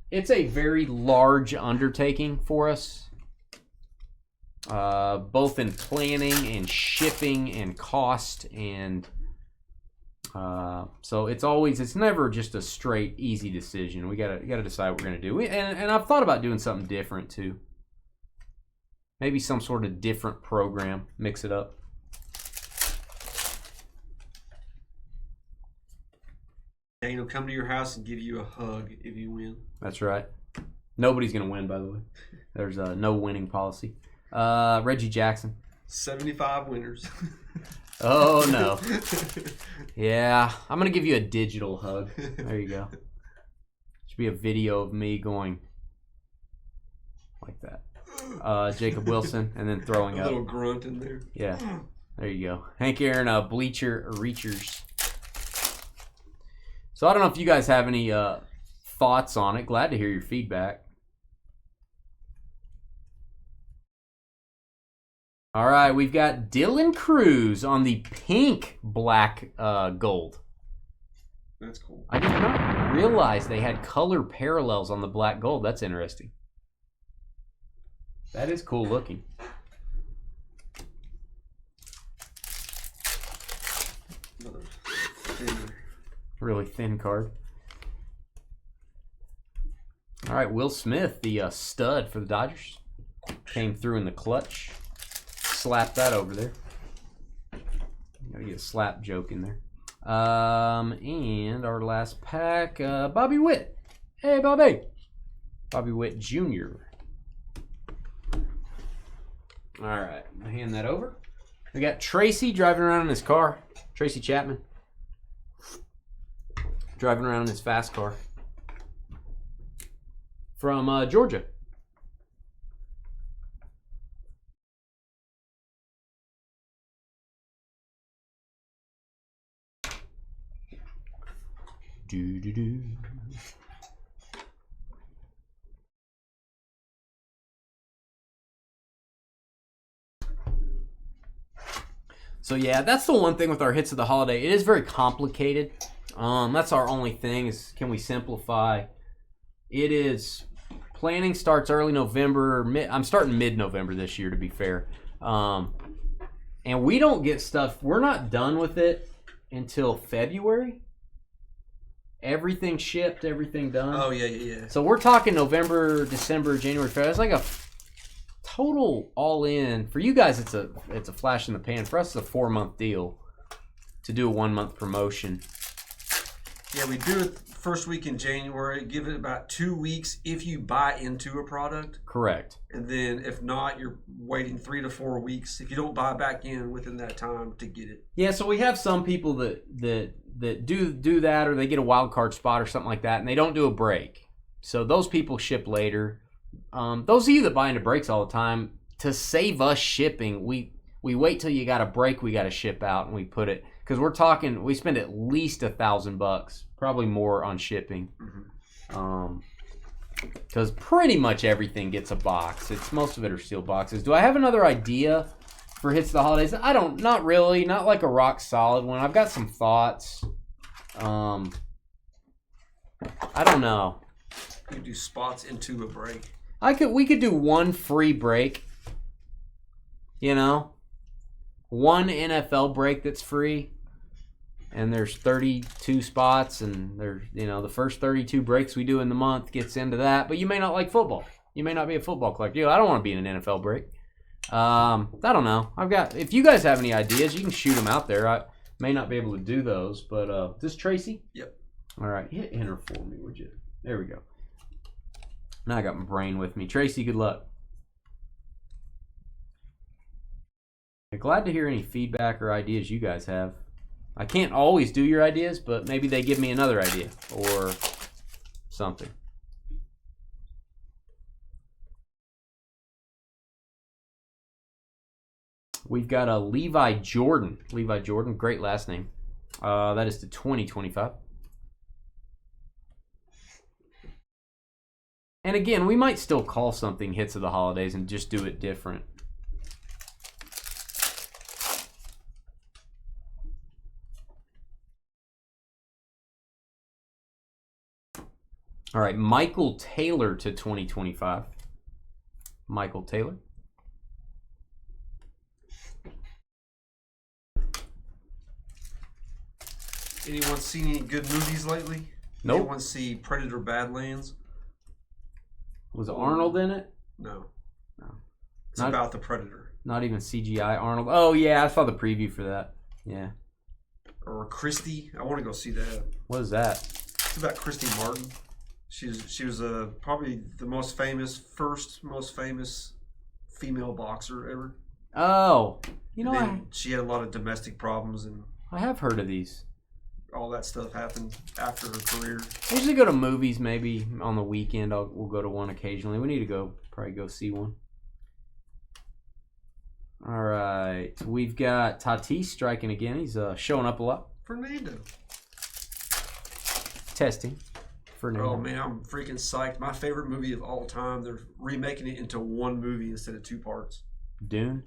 It's a very large undertaking for us. Both in planning and shipping and cost, and so it's never just a straight easy decision. We gotta decide what we're gonna do. And I've thought about doing something different too. Maybe some sort of different program, mix it up. Daniel come to your house and give you a hug if you win. That's right. Nobody's gonna win, by the way. There's no winning policy. Reggie Jackson. 75 winners. Oh no. Yeah, I'm gonna give you a digital hug. There you go. Should be a video of me going like that. Jacob Wilson, and then throwing a up. little grunt in there. Yeah, there you go. Hank Aaron, Bleacher Reachers. So I don't know if you guys have any thoughts on it. Glad to hear your feedback. All right, we've got Dylan Cruz on the pink black gold. That's cool. I did not realize they had color parallels on the black gold. That's interesting. That is cool looking. Another thinner. Really thin card. All right, Will Smith, the stud for the Dodgers. Came through in the clutch. Slap that over there. Gotta get a slap joke in there. And our last pack, Bobby Witt. Hey, Bobby. Bobby Witt Jr. All right, I'll hand that over. We got Tracy driving around in his car. Tracy Chapman. Driving around in his fast car. From Georgia. Do. So yeah, that's the one thing with our hits of the holiday. It is very complicated. That's our only thing is, can we simplify? It is Planning starts early November. I'm starting mid-November this year, to be fair. And we don't get stuff. We're not done with it until February. Everything shipped, everything done. Oh, yeah. So we're talking November, December, January, February. It's like a total all-in. For you guys, it's a flash in the pan. For us, it's a 4-month deal to do a 1-month promotion. Yeah, we do it first week in January. Give it about 2 weeks if you buy into a product. Correct. And then if not, you're waiting 3 to 4 weeks if you don't buy back in within that time to get it. Yeah, so we have some people that do that, or they get a wild card spot or something like that, and they don't do a break. So those people ship later. Those of you that buy into breaks all the time, to save us shipping, we wait till you got a break, we got to ship out, and we put it, because we're talking, we spend at least $1,000, probably more on shipping. Because pretty much everything gets a box. Most of it are sealed boxes. Do I have another idea for hits the holidays? Not really, not like a rock solid one. I've got some thoughts. I don't know. You do spots into a break. We could do one free break. You know, one NFL break that's free, and there's 32 spots, and there's, the first 32 breaks we do in the month gets into that. But you may not like football. You may not be a football collector. I don't want to be in an NFL break. I don't know. If you guys have any ideas, you can shoot them out there. I may not be able to do those, but is this Tracy? Yep. All right, hit enter for me, would you? There we go. Now I got my brain with me. Tracy, good luck. Glad to hear any feedback or ideas you guys have. I can't always do your ideas, but maybe they give me another idea or something. We've got a Levi Jordan. Levi Jordan, great last name. That is to 2025. And again, we might still call something hits of the holidays and just do it different. All right, Michael Taylor to 2025. Michael Taylor. Anyone seen any good movies lately? Nope. Anyone see Predator Badlands? Was Arnold in it? No. It's Not about the Predator. Not even CGI Arnold. Oh, yeah, I saw the preview for that. Yeah. Or Christy. I want to go see that. What is that? It's about Christy Martin. She was probably the first most famous female boxer ever. Oh. She had a lot of domestic problems, and I have heard of these. All that stuff happened after her career. I usually go to movies maybe on the weekend. We'll go to one occasionally. We need to probably go see one. All right. We've got Tatis striking again. He's showing up a lot. Fernando. Testing. Fernando. Oh, man, I'm freaking psyched. My favorite movie of all time. They're remaking it into one movie instead of 2 parts. Dune.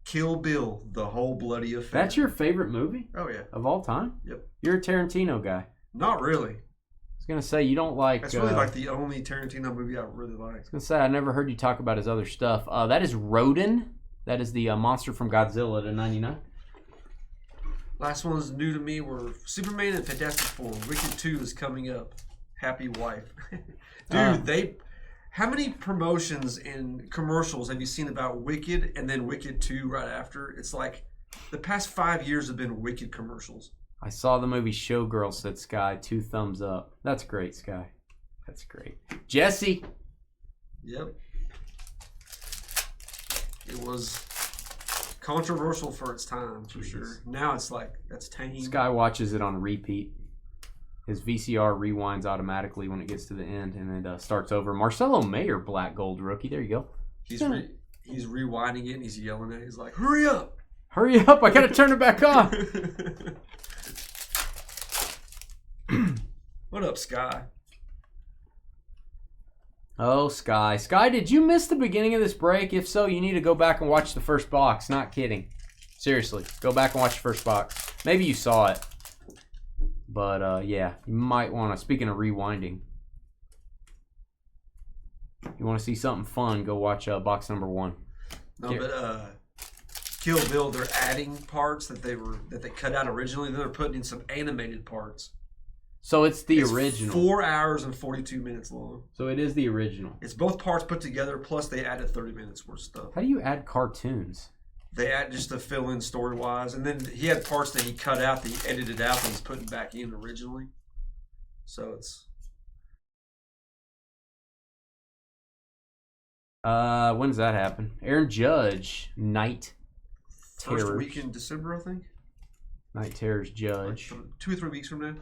Kill Bill, The Whole Bloody Affair. That's your favorite movie? Oh, yeah. Of all time? Yep. You're a Tarantino guy. Not really. I was going to say, you don't like... That's really like the only Tarantino movie I really like. I was going to say, I never heard you talk about his other stuff. That is Rodin. That is the monster from Godzilla to 99. Last one's new to me were Superman and Fantastic Four. Wicked 2 is coming up. Happy wife. Dude, how many promotions and commercials have you seen about Wicked and then Wicked 2 right after? It's like the past 5 years have been Wicked commercials. I saw the movie Showgirl, said Sky. 2 thumbs up. That's great, Sky. That's great. Jesse. Yep. It was controversial for its time, for sure. Now it's like, that's tame. Sky watches it on repeat. His VCR rewinds automatically when it gets to the end, and it starts over. Marcelo Mayer, black gold rookie. There you go. He's rewinding it, and he's yelling at it. He's like, hurry up! Hurry up! I gotta turn it back on. What up, Sky? Oh, Sky. Sky, did you miss the beginning of this break? If so, you need to go back and watch the first box. Not kidding. Seriously, go back and watch the first box. Maybe you saw it. But, yeah, you might want to, speaking of rewinding. You want to see something fun, go watch box number 1. No, but Kill Bill, they're adding parts that they cut out originally. Then they're putting in some animated parts. So it's the original. 4 hours and 42 minutes long. So it is the original. It's both parts put together, plus they added 30 minutes worth of stuff. How do you add cartoons? They add just to fill in story-wise. And then he had parts that he cut out that he edited out that he's putting back in originally. So it's... when does that happen? Aaron Judge, Night Terrors. First week in December, I think. Night Terrors Judge. Like 2 or 3 weeks from now.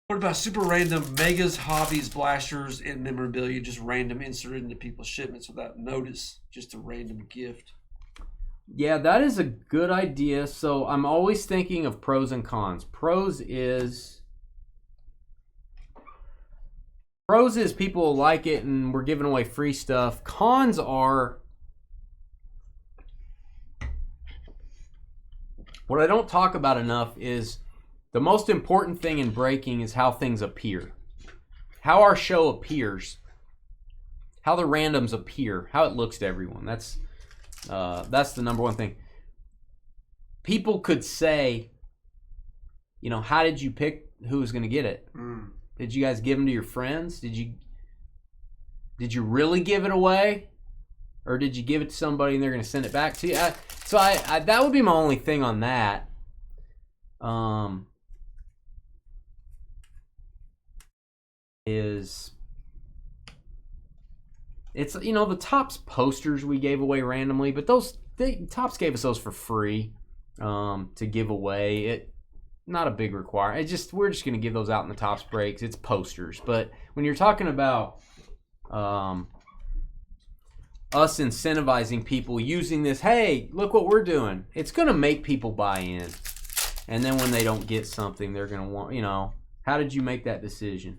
What about super random megas, hobbies, blasters, and memorabilia? Just random inserted into people's shipments without notice. Just a random gift. Yeah, that is a good idea. So I'm always thinking of pros and cons. Pros is people like it and we're giving away free stuff. Cons are what I don't talk about enough is the most important thing in breaking is how things appear. How our show appears. How the randoms appear. How it looks to everyone. That's the number one thing. People could say, you know, how did you pick who was going to get it? Did you guys give them to your friends? Did you really give it away? Or did you give it to somebody and they're going to send it back to you? So that would be my only thing on that. It's, you know, the Topps posters we gave away randomly, but Topps gave us those for free to give away. Not a big requirement. We're just going to give those out in the Topps breaks. It's posters. But when you're talking about us incentivizing people using this, hey, look what we're doing, it's going to make people buy in. And then when they don't get something, they're going to want, you know, how did you make that decision?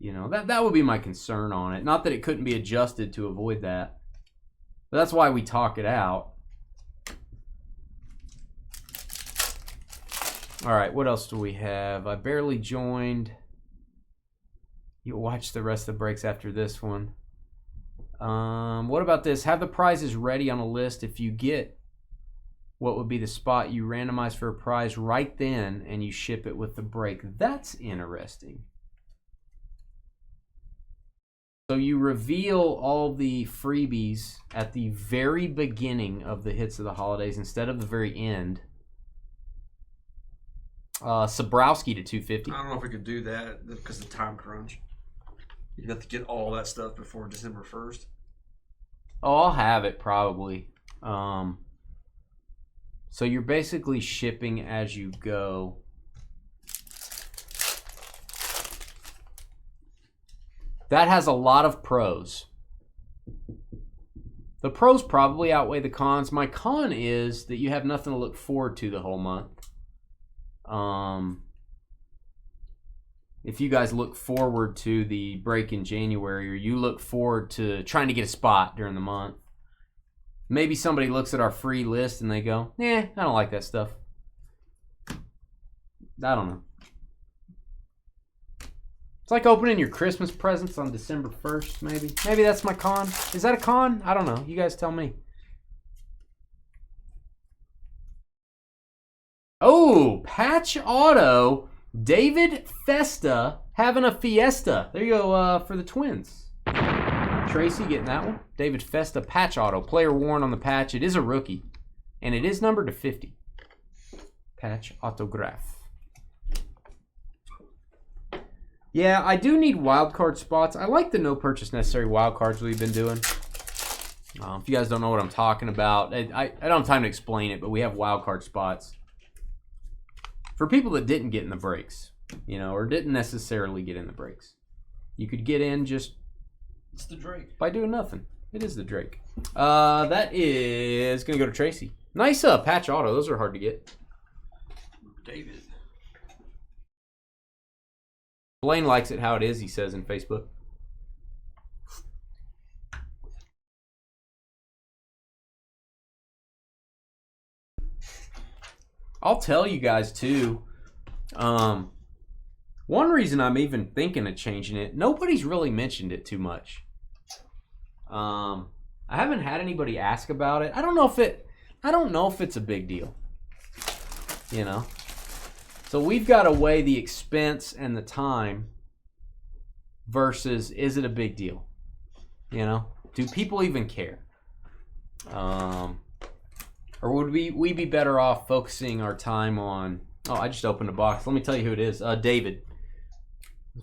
You know, that would be my concern on it. Not that it couldn't be adjusted to avoid that. But that's why we talk it out. All right, what else do we have? I barely joined. You'll watch the rest of the breaks after this one. What about this? Have the prizes ready on a list. If you get what would be the spot you randomize for a prize right then and you ship it with the break. That's interesting. So you reveal all the freebies at the very beginning of the hits of the holidays instead of the very end. Sabrowski to 250. I don't know if we could do that because of the time crunch. You'd have to get all that stuff before December 1st. Oh, I'll have it probably. So you're basically shipping as you go. That has a lot of pros. The pros probably outweigh the cons. My con is that you have nothing to look forward to the whole month. If you guys look forward to the break in January, or you look forward to trying to get a spot during the month, maybe somebody looks at our free list and they go, I don't like that stuff. I don't know. It's like opening your Christmas presents on December 1st, maybe. Maybe that's my con. Is that a con? I don't know. You guys tell me. Oh, patch auto. David Festa having a fiesta. There you go for the Twins. Tracy getting that one. David Festa patch auto. Player worn on the patch. It is a rookie. And it is numbered to 50. Patch autograph. Yeah, I do need wildcard spots. I like the no purchase necessary wildcards we've been doing. If you guys don't know what I'm talking about, I don't have time to explain it, but we have wildcard spots. For people that didn't get in the breaks, you know, or didn't necessarily get in the breaks. You could get in just... It's the Drake. By doing nothing. It is the Drake. That is going to go to Tracy. Nice patch auto. Those are hard to get. David. Blaine likes it how it is, he says in Facebook. I'll tell you guys too, One reason I'm even thinking of changing it, nobody's really mentioned it too much. I haven't had anybody ask about it. I don't know if it's a big deal. You know? So we've got to weigh the expense and the time versus is it a big deal? You know? Do people even care? Or would we be better off focusing our time on... Oh, I just opened a box. Let me tell you who it is. David.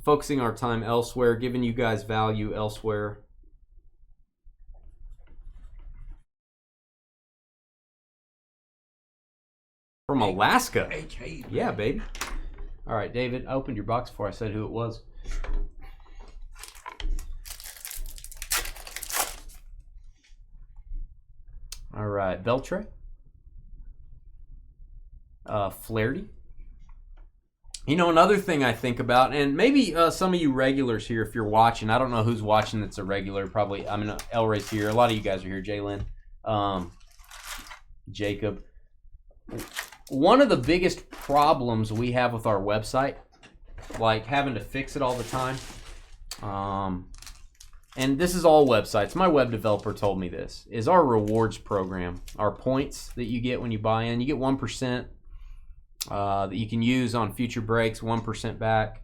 Focusing our time elsewhere, giving you guys value elsewhere. From Alaska. Yeah, baby. All right, David, I opened your box before I said who it was. All right, Beltray. Flaherty. You know, another thing I think about, and maybe some of you regulars here, if you're watching, I don't know who's watching that's a regular, probably, I mean, El Ray's here. A lot of you guys are here. Jalen, Jacob. One of the biggest problems we have with our website, like having to fix it all the time, and this is all websites. My web developer told me this, is our rewards program, our points that you get when you buy in. You get 1%. That you can use on future breaks, 1% back,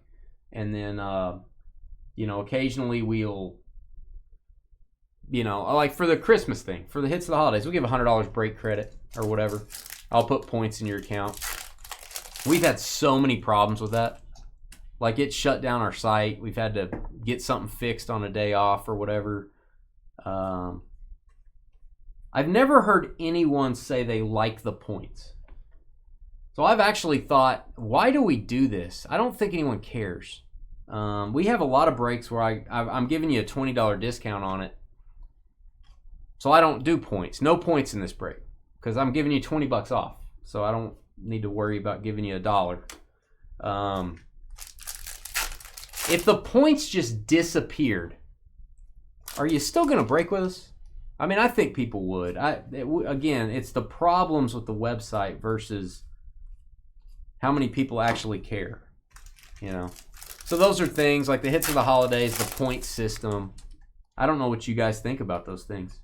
and then you know, occasionally we'll, you know, like for the Christmas thing, for the hits of the holidays, we'll give $100 break credit or whatever. I'll put points in your account. We've had so many problems with that. Like it shut down our site. We've had to get something fixed on a day off or whatever. I've never heard anyone say they like the points. So I've actually thought, why do we do this? I don't think anyone cares. We have a lot of breaks where I'm giving you a $20 discount on it. So I don't do points. No points in this break. Because I'm giving you $20 off. So I don't need to worry about giving you $1. If the points just disappeared, are you still going to break with us? I mean, I think people would. Again, it's the problems with the website versus how many people actually care, you know. So those are things like the hits of the holidays, the point system. I don't know what you guys think about those things.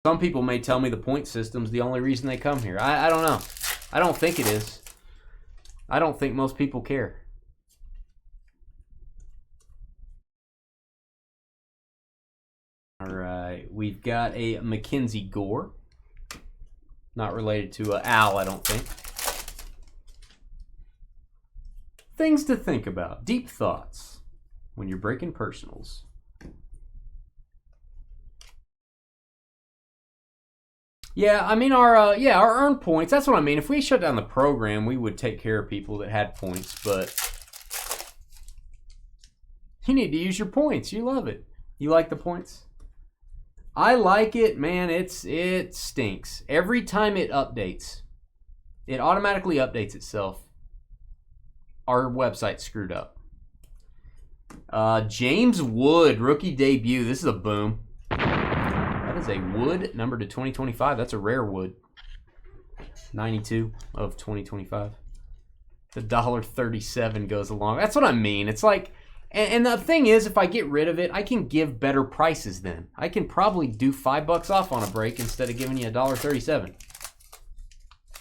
Some people may tell me the point system's the only reason they come here. I don't know. I don't think it is. I don't think most people care. All right, we've got a Mackenzie Gore. Not related to Al, I don't think. Things to think about. Deep thoughts when you're breaking personals. Yeah, I mean our earned points. That's what I mean. If we shut down the program, we would take care of people that had points, but you need to use your points. You love it. You like the points? I like it, man. It stinks. Every time it updates, it automatically updates itself. Our website's screwed up. James Wood, rookie debut. This is a boom. That is a Wood number to 2025. That's a rare Wood. 92 of 2025. The $1.37 goes along. That's what I mean. It's like... And the thing is, if I get rid of it, I can give better prices then. I can probably do $5 off on a break instead of giving you $1.37.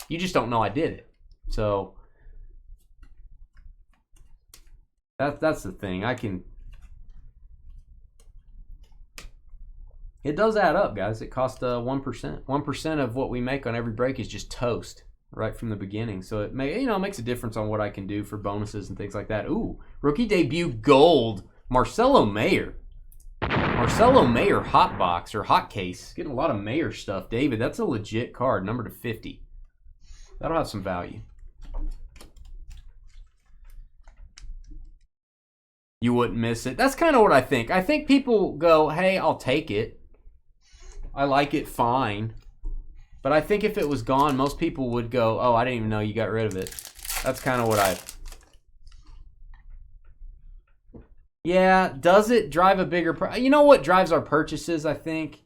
You just don't know I did it. So that's the thing. I can. It does add up, guys. It costs 1%. 1% of what we make on every break is just toast right from the beginning. So it makes a difference on what I can do for bonuses and things like that. Ooh, rookie debut gold, Marcelo Mayer. Marcelo Mayer hot box or hot case. Getting a lot of Mayer stuff. David, that's a legit card, number to 50. That'll have some value. You wouldn't miss it. That's kind of what I think. I think people go, hey, I'll take it. I like it fine. But I think if it was gone, most people would go, oh, I didn't even know you got rid of it. That's kind of what I... Yeah, does it drive a bigger... You know what drives our purchases, I think?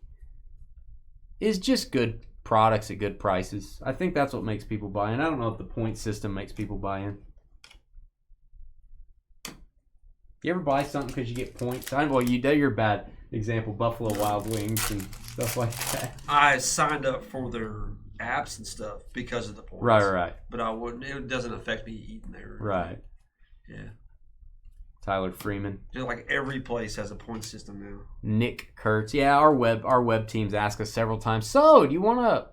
Is just good products at good prices. I think that's what makes people buy in. I don't know if the point system makes people buy in. You ever buy something because you get points? Well, you're a bad example. Buffalo Wild Wings and stuff like that. I signed up for their apps and stuff because of the points. Right. But I wouldn't. It doesn't affect me eating there. Right. Yeah. Tyler Freeman. Just like every place has a point system now. Nick Kurtz. Yeah, our web teams ask us several times. So, do you want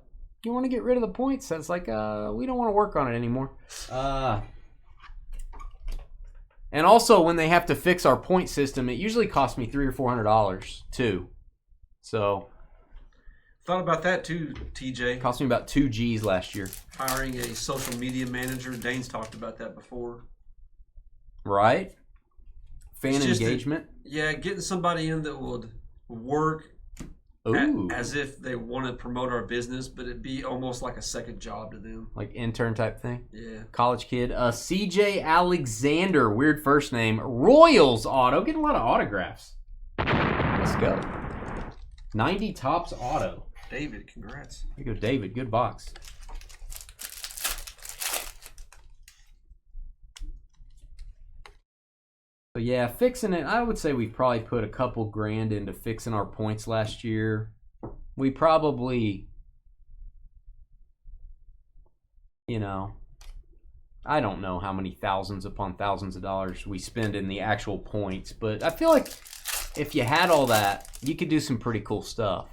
to get rid of the points? That's like we don't want to work on it anymore. And also, when they have to fix our point system, it usually costs me $300 or $400 too. So, thought about that too, TJ. It cost me about 2 G's last year. Hiring a social media manager. Dane's talked about that before. Right? Fan engagement. Getting somebody in that would work as if they want to promote our business, but it'd be almost like a second job to them. Like intern type thing? Yeah. College kid. CJ Alexander, weird first name. Royals auto. Getting a lot of autographs. Let's go. 90 Topps auto. David, congrats. There you go, David. Good box. So yeah, fixing it, I would say we probably put a couple grand into fixing our points last year. We probably, I don't know how many thousands upon thousands of dollars we spend in the actual points, but I feel like if you had all that, you could do some pretty cool stuff.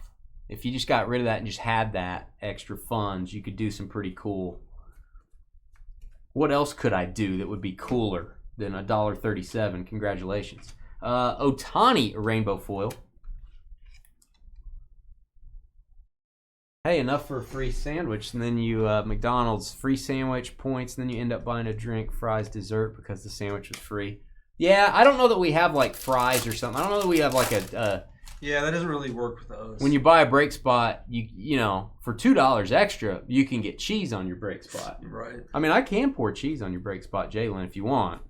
If you just got rid of that and just had that extra funds, you could do some pretty cool. What else could I do that would be cooler than $1.37? Congratulations. Otani rainbow foil. Hey, enough for a free sandwich, and then you McDonald's free sandwich points, and then you end up buying a drink, fries, dessert because the sandwich was free. Yeah, I don't know that we have like fries or something. I don't know that we have like a. Yeah, that doesn't really work with us. When you buy a break spot, you know, for $2 extra, you can get cheese on your break spot. Right. I mean, I can pour cheese on your break spot, Jalen, if you want.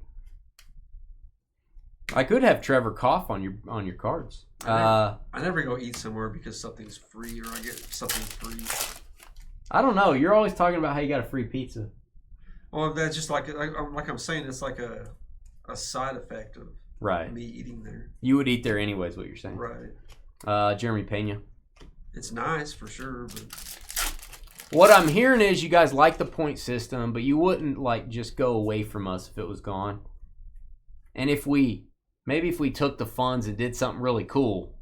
I could have Trevor cough on your cards. I never go eat somewhere because something's free or I get something free. I don't know. You're always talking about how you got a free pizza. Well, that's just like I'm saying, it's like a side effect of me eating there. You would eat there anyways, what you're saying. Right. Jeremy Pena. It's nice for sure, but what I'm hearing is you guys like the point system, but you wouldn't like just go away from us if it was gone. And if we took the funds and did something really cool,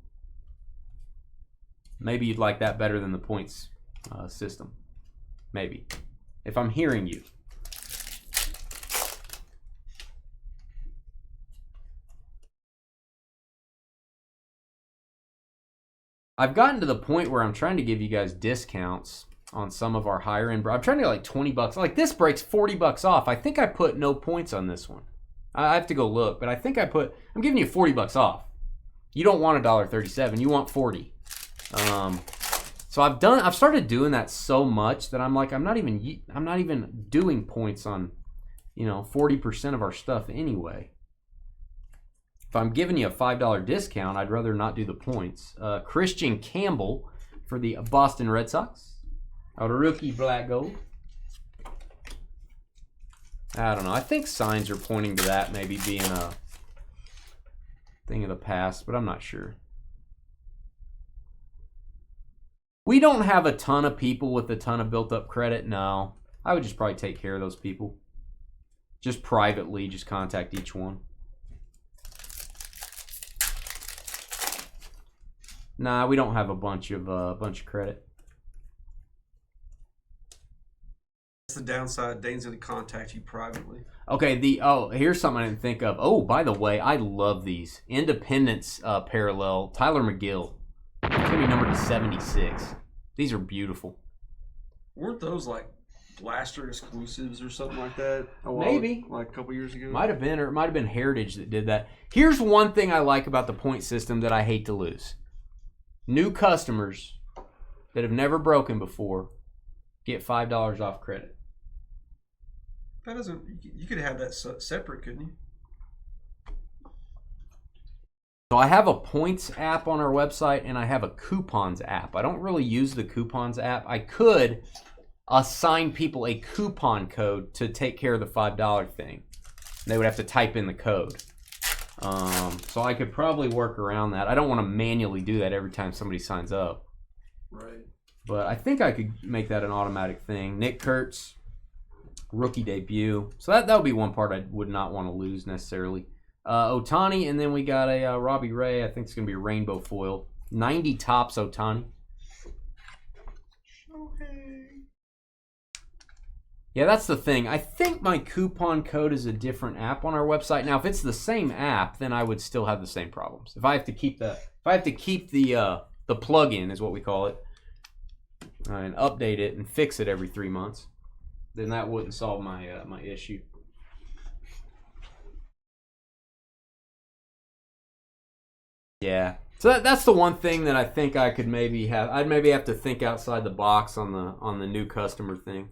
maybe you'd like that better than the points system. Maybe. If I'm hearing you. I've gotten to the point where I'm trying to give you guys discounts on some of our higher end. I'm trying to get like $20. Like this breaks $40 off. I think I put no points on this one. I have to go look, but I think I'm giving you $40 off. You don't want $1.37, you want $40. So I've started doing that so much that I'm like, I'm not even doing points on, 40% of our stuff anyway. If I'm giving you a $5 discount, I'd rather not do the points. Christian Campbell for the Boston Red Sox. A rookie black gold. I don't know. I think signs are pointing to that maybe being a thing of the past, but I'm not sure. We don't have a ton of people with a ton of built-up credit. No. I would just probably take care of those people. Just privately, just contact each one. Nah, we don't have a bunch of credit. That's the downside. Dane's going to contact you privately. Okay, here's something I didn't think of. Oh, by the way, I love these. Independence parallel. Tyler McGill. It's going to be numbered to 76. These are beautiful. Weren't those like Blaster exclusives or something like that? Maybe. Like a couple years ago? Might have been, or it might have been Heritage that did that. Here's one thing I like about the point system that I hate to lose. New customers that have never broken before get $5 off credit. That doesn't. You could have that separate, couldn't you? So I have a points app on our website, and I have a coupons app. I don't really use the coupons app. I could assign people a coupon code to take care of the $5 thing. They would have to type in the code. So I could probably work around that. I don't want to manually do that every time somebody signs up. Right. But I think I could make that an automatic thing. Nick Kurtz, rookie debut. So that would be one part I would not want to lose necessarily. Ohtani, and then we got a Robbie Ray. I think it's going to be a rainbow foil. 90 tops Ohtani. Yeah, that's the thing. I think my coupon code is a different app on our website. Now, if it's the same app, then I would still have the same problems. If I have to keep the plug-in, is what we call it, and update it and fix it every 3 months, then that wouldn't solve my my issue. Yeah. So that's the one thing that I think I could maybe have. I'd maybe have to think outside the box on the new customer thing.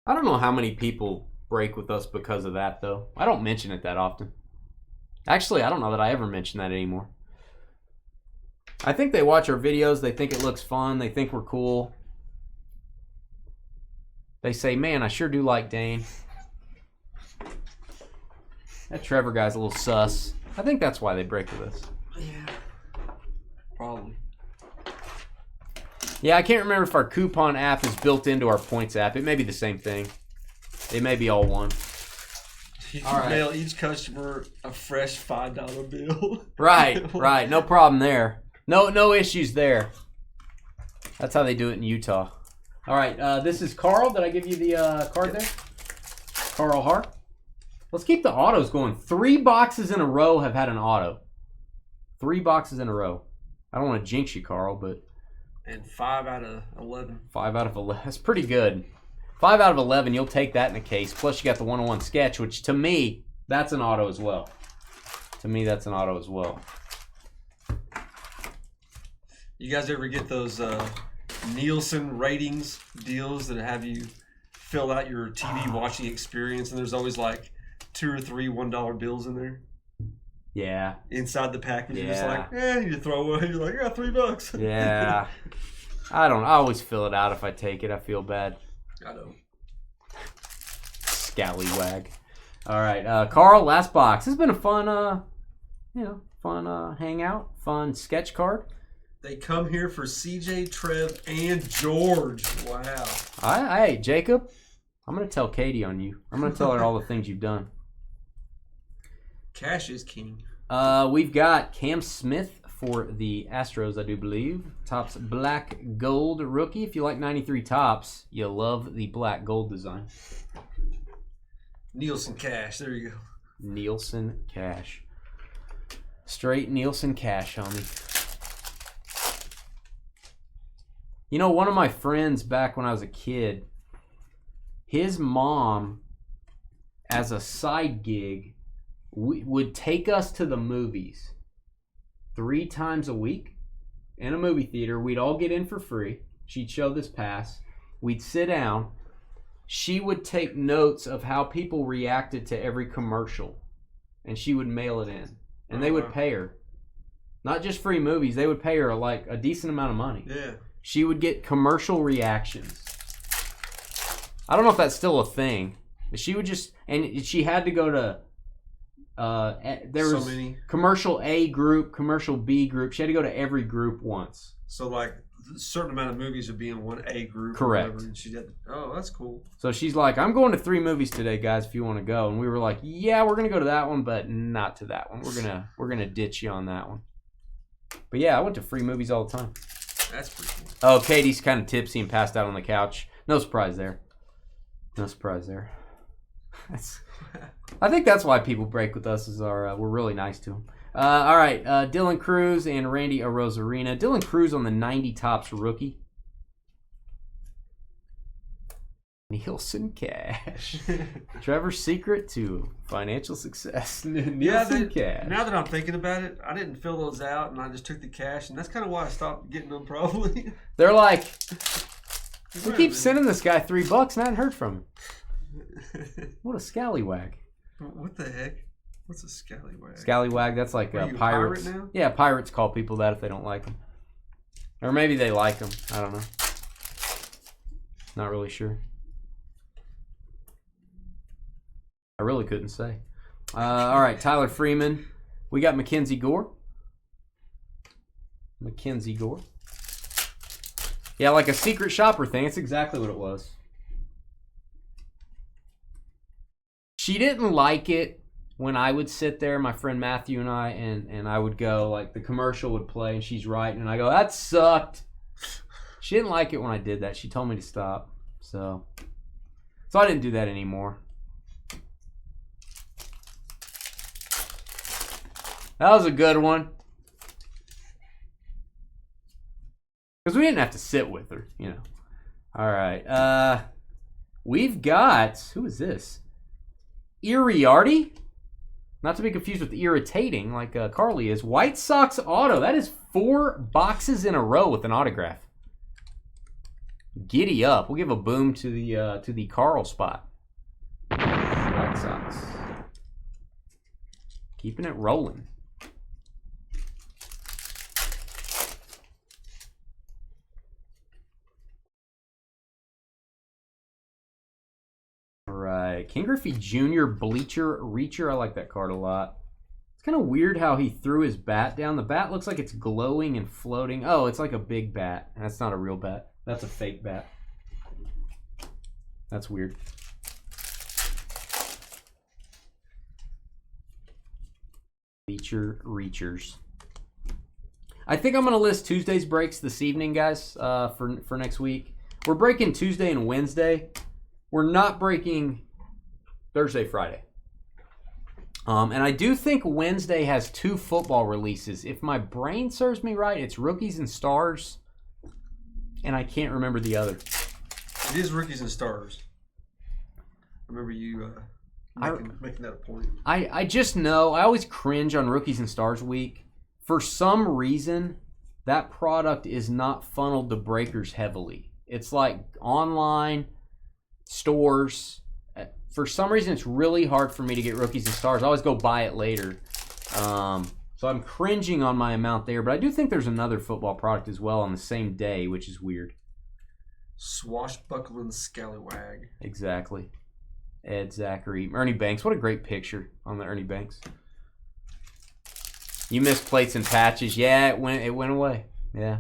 I don't know how many people break with us because of that, though. I don't mention it that often. Actually, I don't know that I ever mention that anymore. I think they watch our videos. They think it looks fun. They think we're cool. They say, man, I sure do like Dane. That Trevor guy's a little sus. I think that's why they break with us. Yeah. Probably. Yeah, I can't remember if our coupon app is built into our points app. It may be the same thing. They may be all one. You can mail each customer a fresh $5 bill. Right. No problem there. No issues there. That's how they do it in Utah. All right, this is Carl. Did I give you the card there? Carl Hart. Let's keep the autos going. 3 boxes in a row have had an auto. 3 boxes in a row. I don't want to jinx you, Carl, but... And 5 out of 11. 5 out of 11. That's pretty good. 5 out of 11, you'll take that in a case. Plus, you got the 101 sketch, which to me, that's an auto as well. You guys ever get those Nielsen ratings deals that have you fill out your TV watching experience, and there's always like 2 or 3 $1 bills in there? Yeah. Inside the package, you're just like, you throw one. You're like, yeah, $3. Yeah. I always fill it out if I take it. I feel bad. I know. Scallywag. All right, Carl, last box. This has been a fun, hangout, fun sketch card. They come here for CJ, Trev, and George. Wow. Hey, Jacob, I'm going to tell Katie on you. I'm going to tell her all the things you've done. Cash is king. We've got Cam Smith for the Astros, I do believe. Topps black gold rookie. If you like 93 tops, you love the black gold design. Nielsen Cash. There you go. Nielsen Cash. Straight Nielsen Cash on me. You know, one of my friends back when I was a kid, his mom, as a side gig, would take us to the movies 3 times a week in a movie theater. We'd all get in for free. She'd show this pass. We'd sit down. She would take notes of how people reacted to every commercial, and she would mail it in. And they would pay her. Not just free movies. They would pay her like a decent amount of money. Yeah. She would get commercial reactions. I don't know if that's still a thing. But she would just, and she had to go to, there was so many. Commercial A group, commercial B group. She had to go to every group once. So like a certain amount of movies would be in one A group. Correct. Or whatever, and she had, that's cool. So she's like, I'm going to 3 movies today, guys, if you want to go. And we were like, yeah, we're going to go to that one, but not to that one. We're gonna ditch you on that one. But yeah, I went to free movies all the time. That's pretty cool. Oh, Katie's kind of tipsy and passed out on the couch. No surprise there. I think that's why people break with us, is we're really nice to them. All right, Dylan Cruz and Randy Arozarena. Dylan Cruz on the 90 tops rookie. Nielsen Cash. Trevor's secret to financial success. Nielsen Cash. Now that I'm thinking about it, I didn't fill those out, and I just took the cash, and that's kind of why I stopped getting them. Probably. They're like, we keep sending this guy $3, and I hadn't heard from him. What a scallywag. What the heck? What's a scallywag? Scallywag, that's like What are you, pirates. pirate now? Yeah, pirates call people that if they don't like them. Or maybe they like them. I don't know. Not really sure. I really couldn't say. All right, Tyler Freeman. We got Mackenzie Gore. Mackenzie Gore. Yeah, like a secret shopper thing. It's exactly what it was. She didn't like it when I would sit there, my friend Matthew and I, and I would go, like, the commercial would play, and she's writing, and I go, that sucked. She didn't like it when I did that. She told me to stop. So I didn't do that anymore. That was a good one. Because we didn't have to sit with her, you know. All right. We've got, who is this? Iriarty? Not to be confused with irritating like Carly is. White Sox auto. That is 4 boxes in a row with an autograph. Giddy up. We'll give a boom to the Carl spot. White Sox. Keeping it rolling. All right. King Griffey Jr. Bleacher Reacher. I like that card a lot. It's kind of weird how he threw his bat down. The bat looks like it's glowing and floating. Oh, it's like a big bat. That's not a real bat. That's a fake bat. That's weird. Bleacher Reachers. I think I'm going to list Tuesday's breaks this evening, guys, for next week. We're breaking Tuesday and Wednesday. We're not breaking Thursday, Friday. And I do think Wednesday has 2 football releases. If my brain serves me right, it's Rookies and Stars. And I can't remember the other. It is Rookies and Stars. I remember you making that a point. I just know, I always cringe on Rookies and Stars week. For some reason, that product is not funneled to breakers heavily. It's like online stores. For some reason, it's really hard for me to get Rookies and Stars. I always go buy it later. So I'm cringing on my amount there. But I do think there's another football product as well on the same day, which is weird. Swashbuckling Scallywag. Exactly. Ed Zachary. Ernie Banks. What a great picture on the Ernie Banks. You missed plates and patches. Yeah, it went away. Yeah.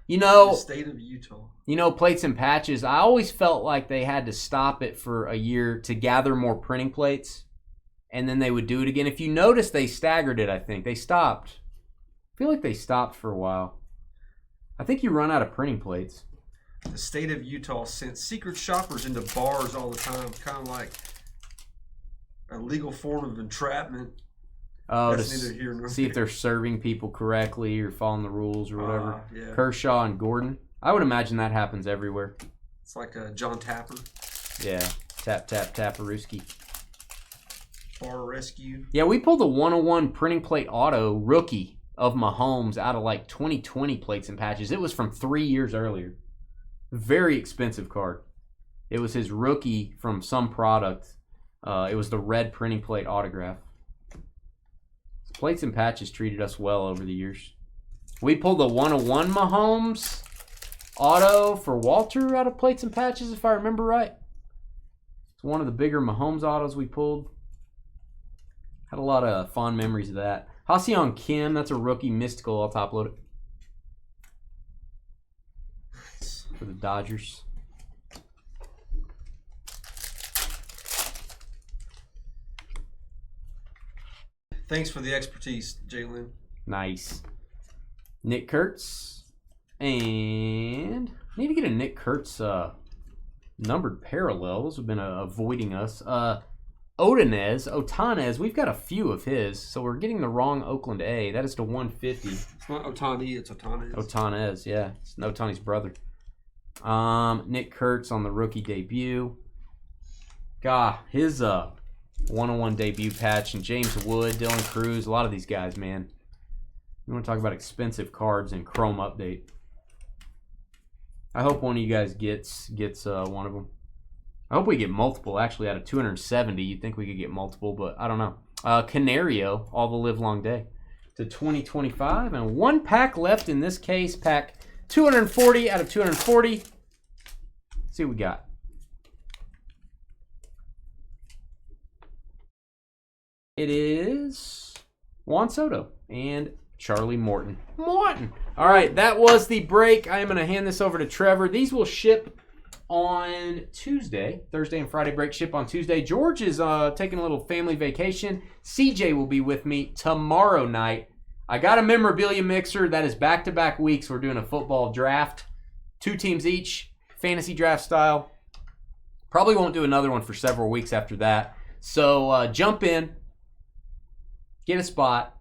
You know, the state of Utah. You know, plates and patches, I always felt like they had to stop it for a year to gather more printing plates, and then they would do it again. If you notice, they staggered it, I think. They stopped. I feel like they stopped for a while. I think you run out of printing plates. The state of Utah sent secret shoppers into bars all the time, kind of like a legal form of entrapment. Oh, That's to neither here nor see if there. they're serving people correctly or following the rules or whatever. Yeah. Kershaw and Gordon. I would imagine that happens everywhere. It's like John Tapper. Yeah. Tap, tap, taparooski. Bar rescue. Yeah, we pulled a 101 printing plate auto rookie of Mahomes out of like 2020 plates and patches. It was from 3 years earlier. Very expensive card. It was his rookie from some product. It was the red printing plate autograph. Plates and patches treated us well over the years. We pulled a 101 Mahomes auto for Walter out of plates and patches, if I remember right. It's one of the bigger Mahomes autos we pulled. Had a lot of fond memories of that. Ha-Seong Kim, that's a rookie mystical. I'll top load it. For the Dodgers. Thanks for the expertise, Jalen. Nice. Nick Kurtz. And I need to get a Nick Kurtz numbered parallel. Those have been avoiding us. Otanez. We've got a few of his, so we're getting the wrong Oakland A. That is to 150. It's not Otani, it's Otanez. Otanez, yeah. It's Otani's brother. Nick Kurtz on the rookie debut. God, his 101 debut patch, and James Wood, Dylan Cruz, a lot of these guys, man. You want to talk about expensive cards and Chrome update. I hope one of you guys gets one of them. I hope we get multiple. Actually, out of 270, you'd think we could get multiple, but I don't know. Canario, all the live long day to 2025. And one pack left in this case. Pack 240 out of 240. Let's see what we got. It is Juan Soto and Charlie Morton. All right, that was the break. I am going to hand this over to Trevor. These will ship on Tuesday. Thursday and Friday break ship on Tuesday. George is taking a little family vacation. CJ will be with me tomorrow night. I got a memorabilia mixer. That is back-to-back weeks. We're doing a football draft. 2 teams each, fantasy draft style. Probably won't do another one for several weeks after that. So jump in. Get a spot.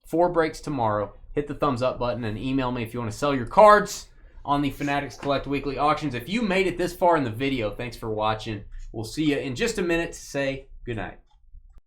4 breaks tomorrow. Hit the thumbs up button and email me if you want to sell your cards on the Fanatics Collect Weekly Auctions. If you made it this far in the video, thanks for watching. We'll see you in just a minute to say goodnight.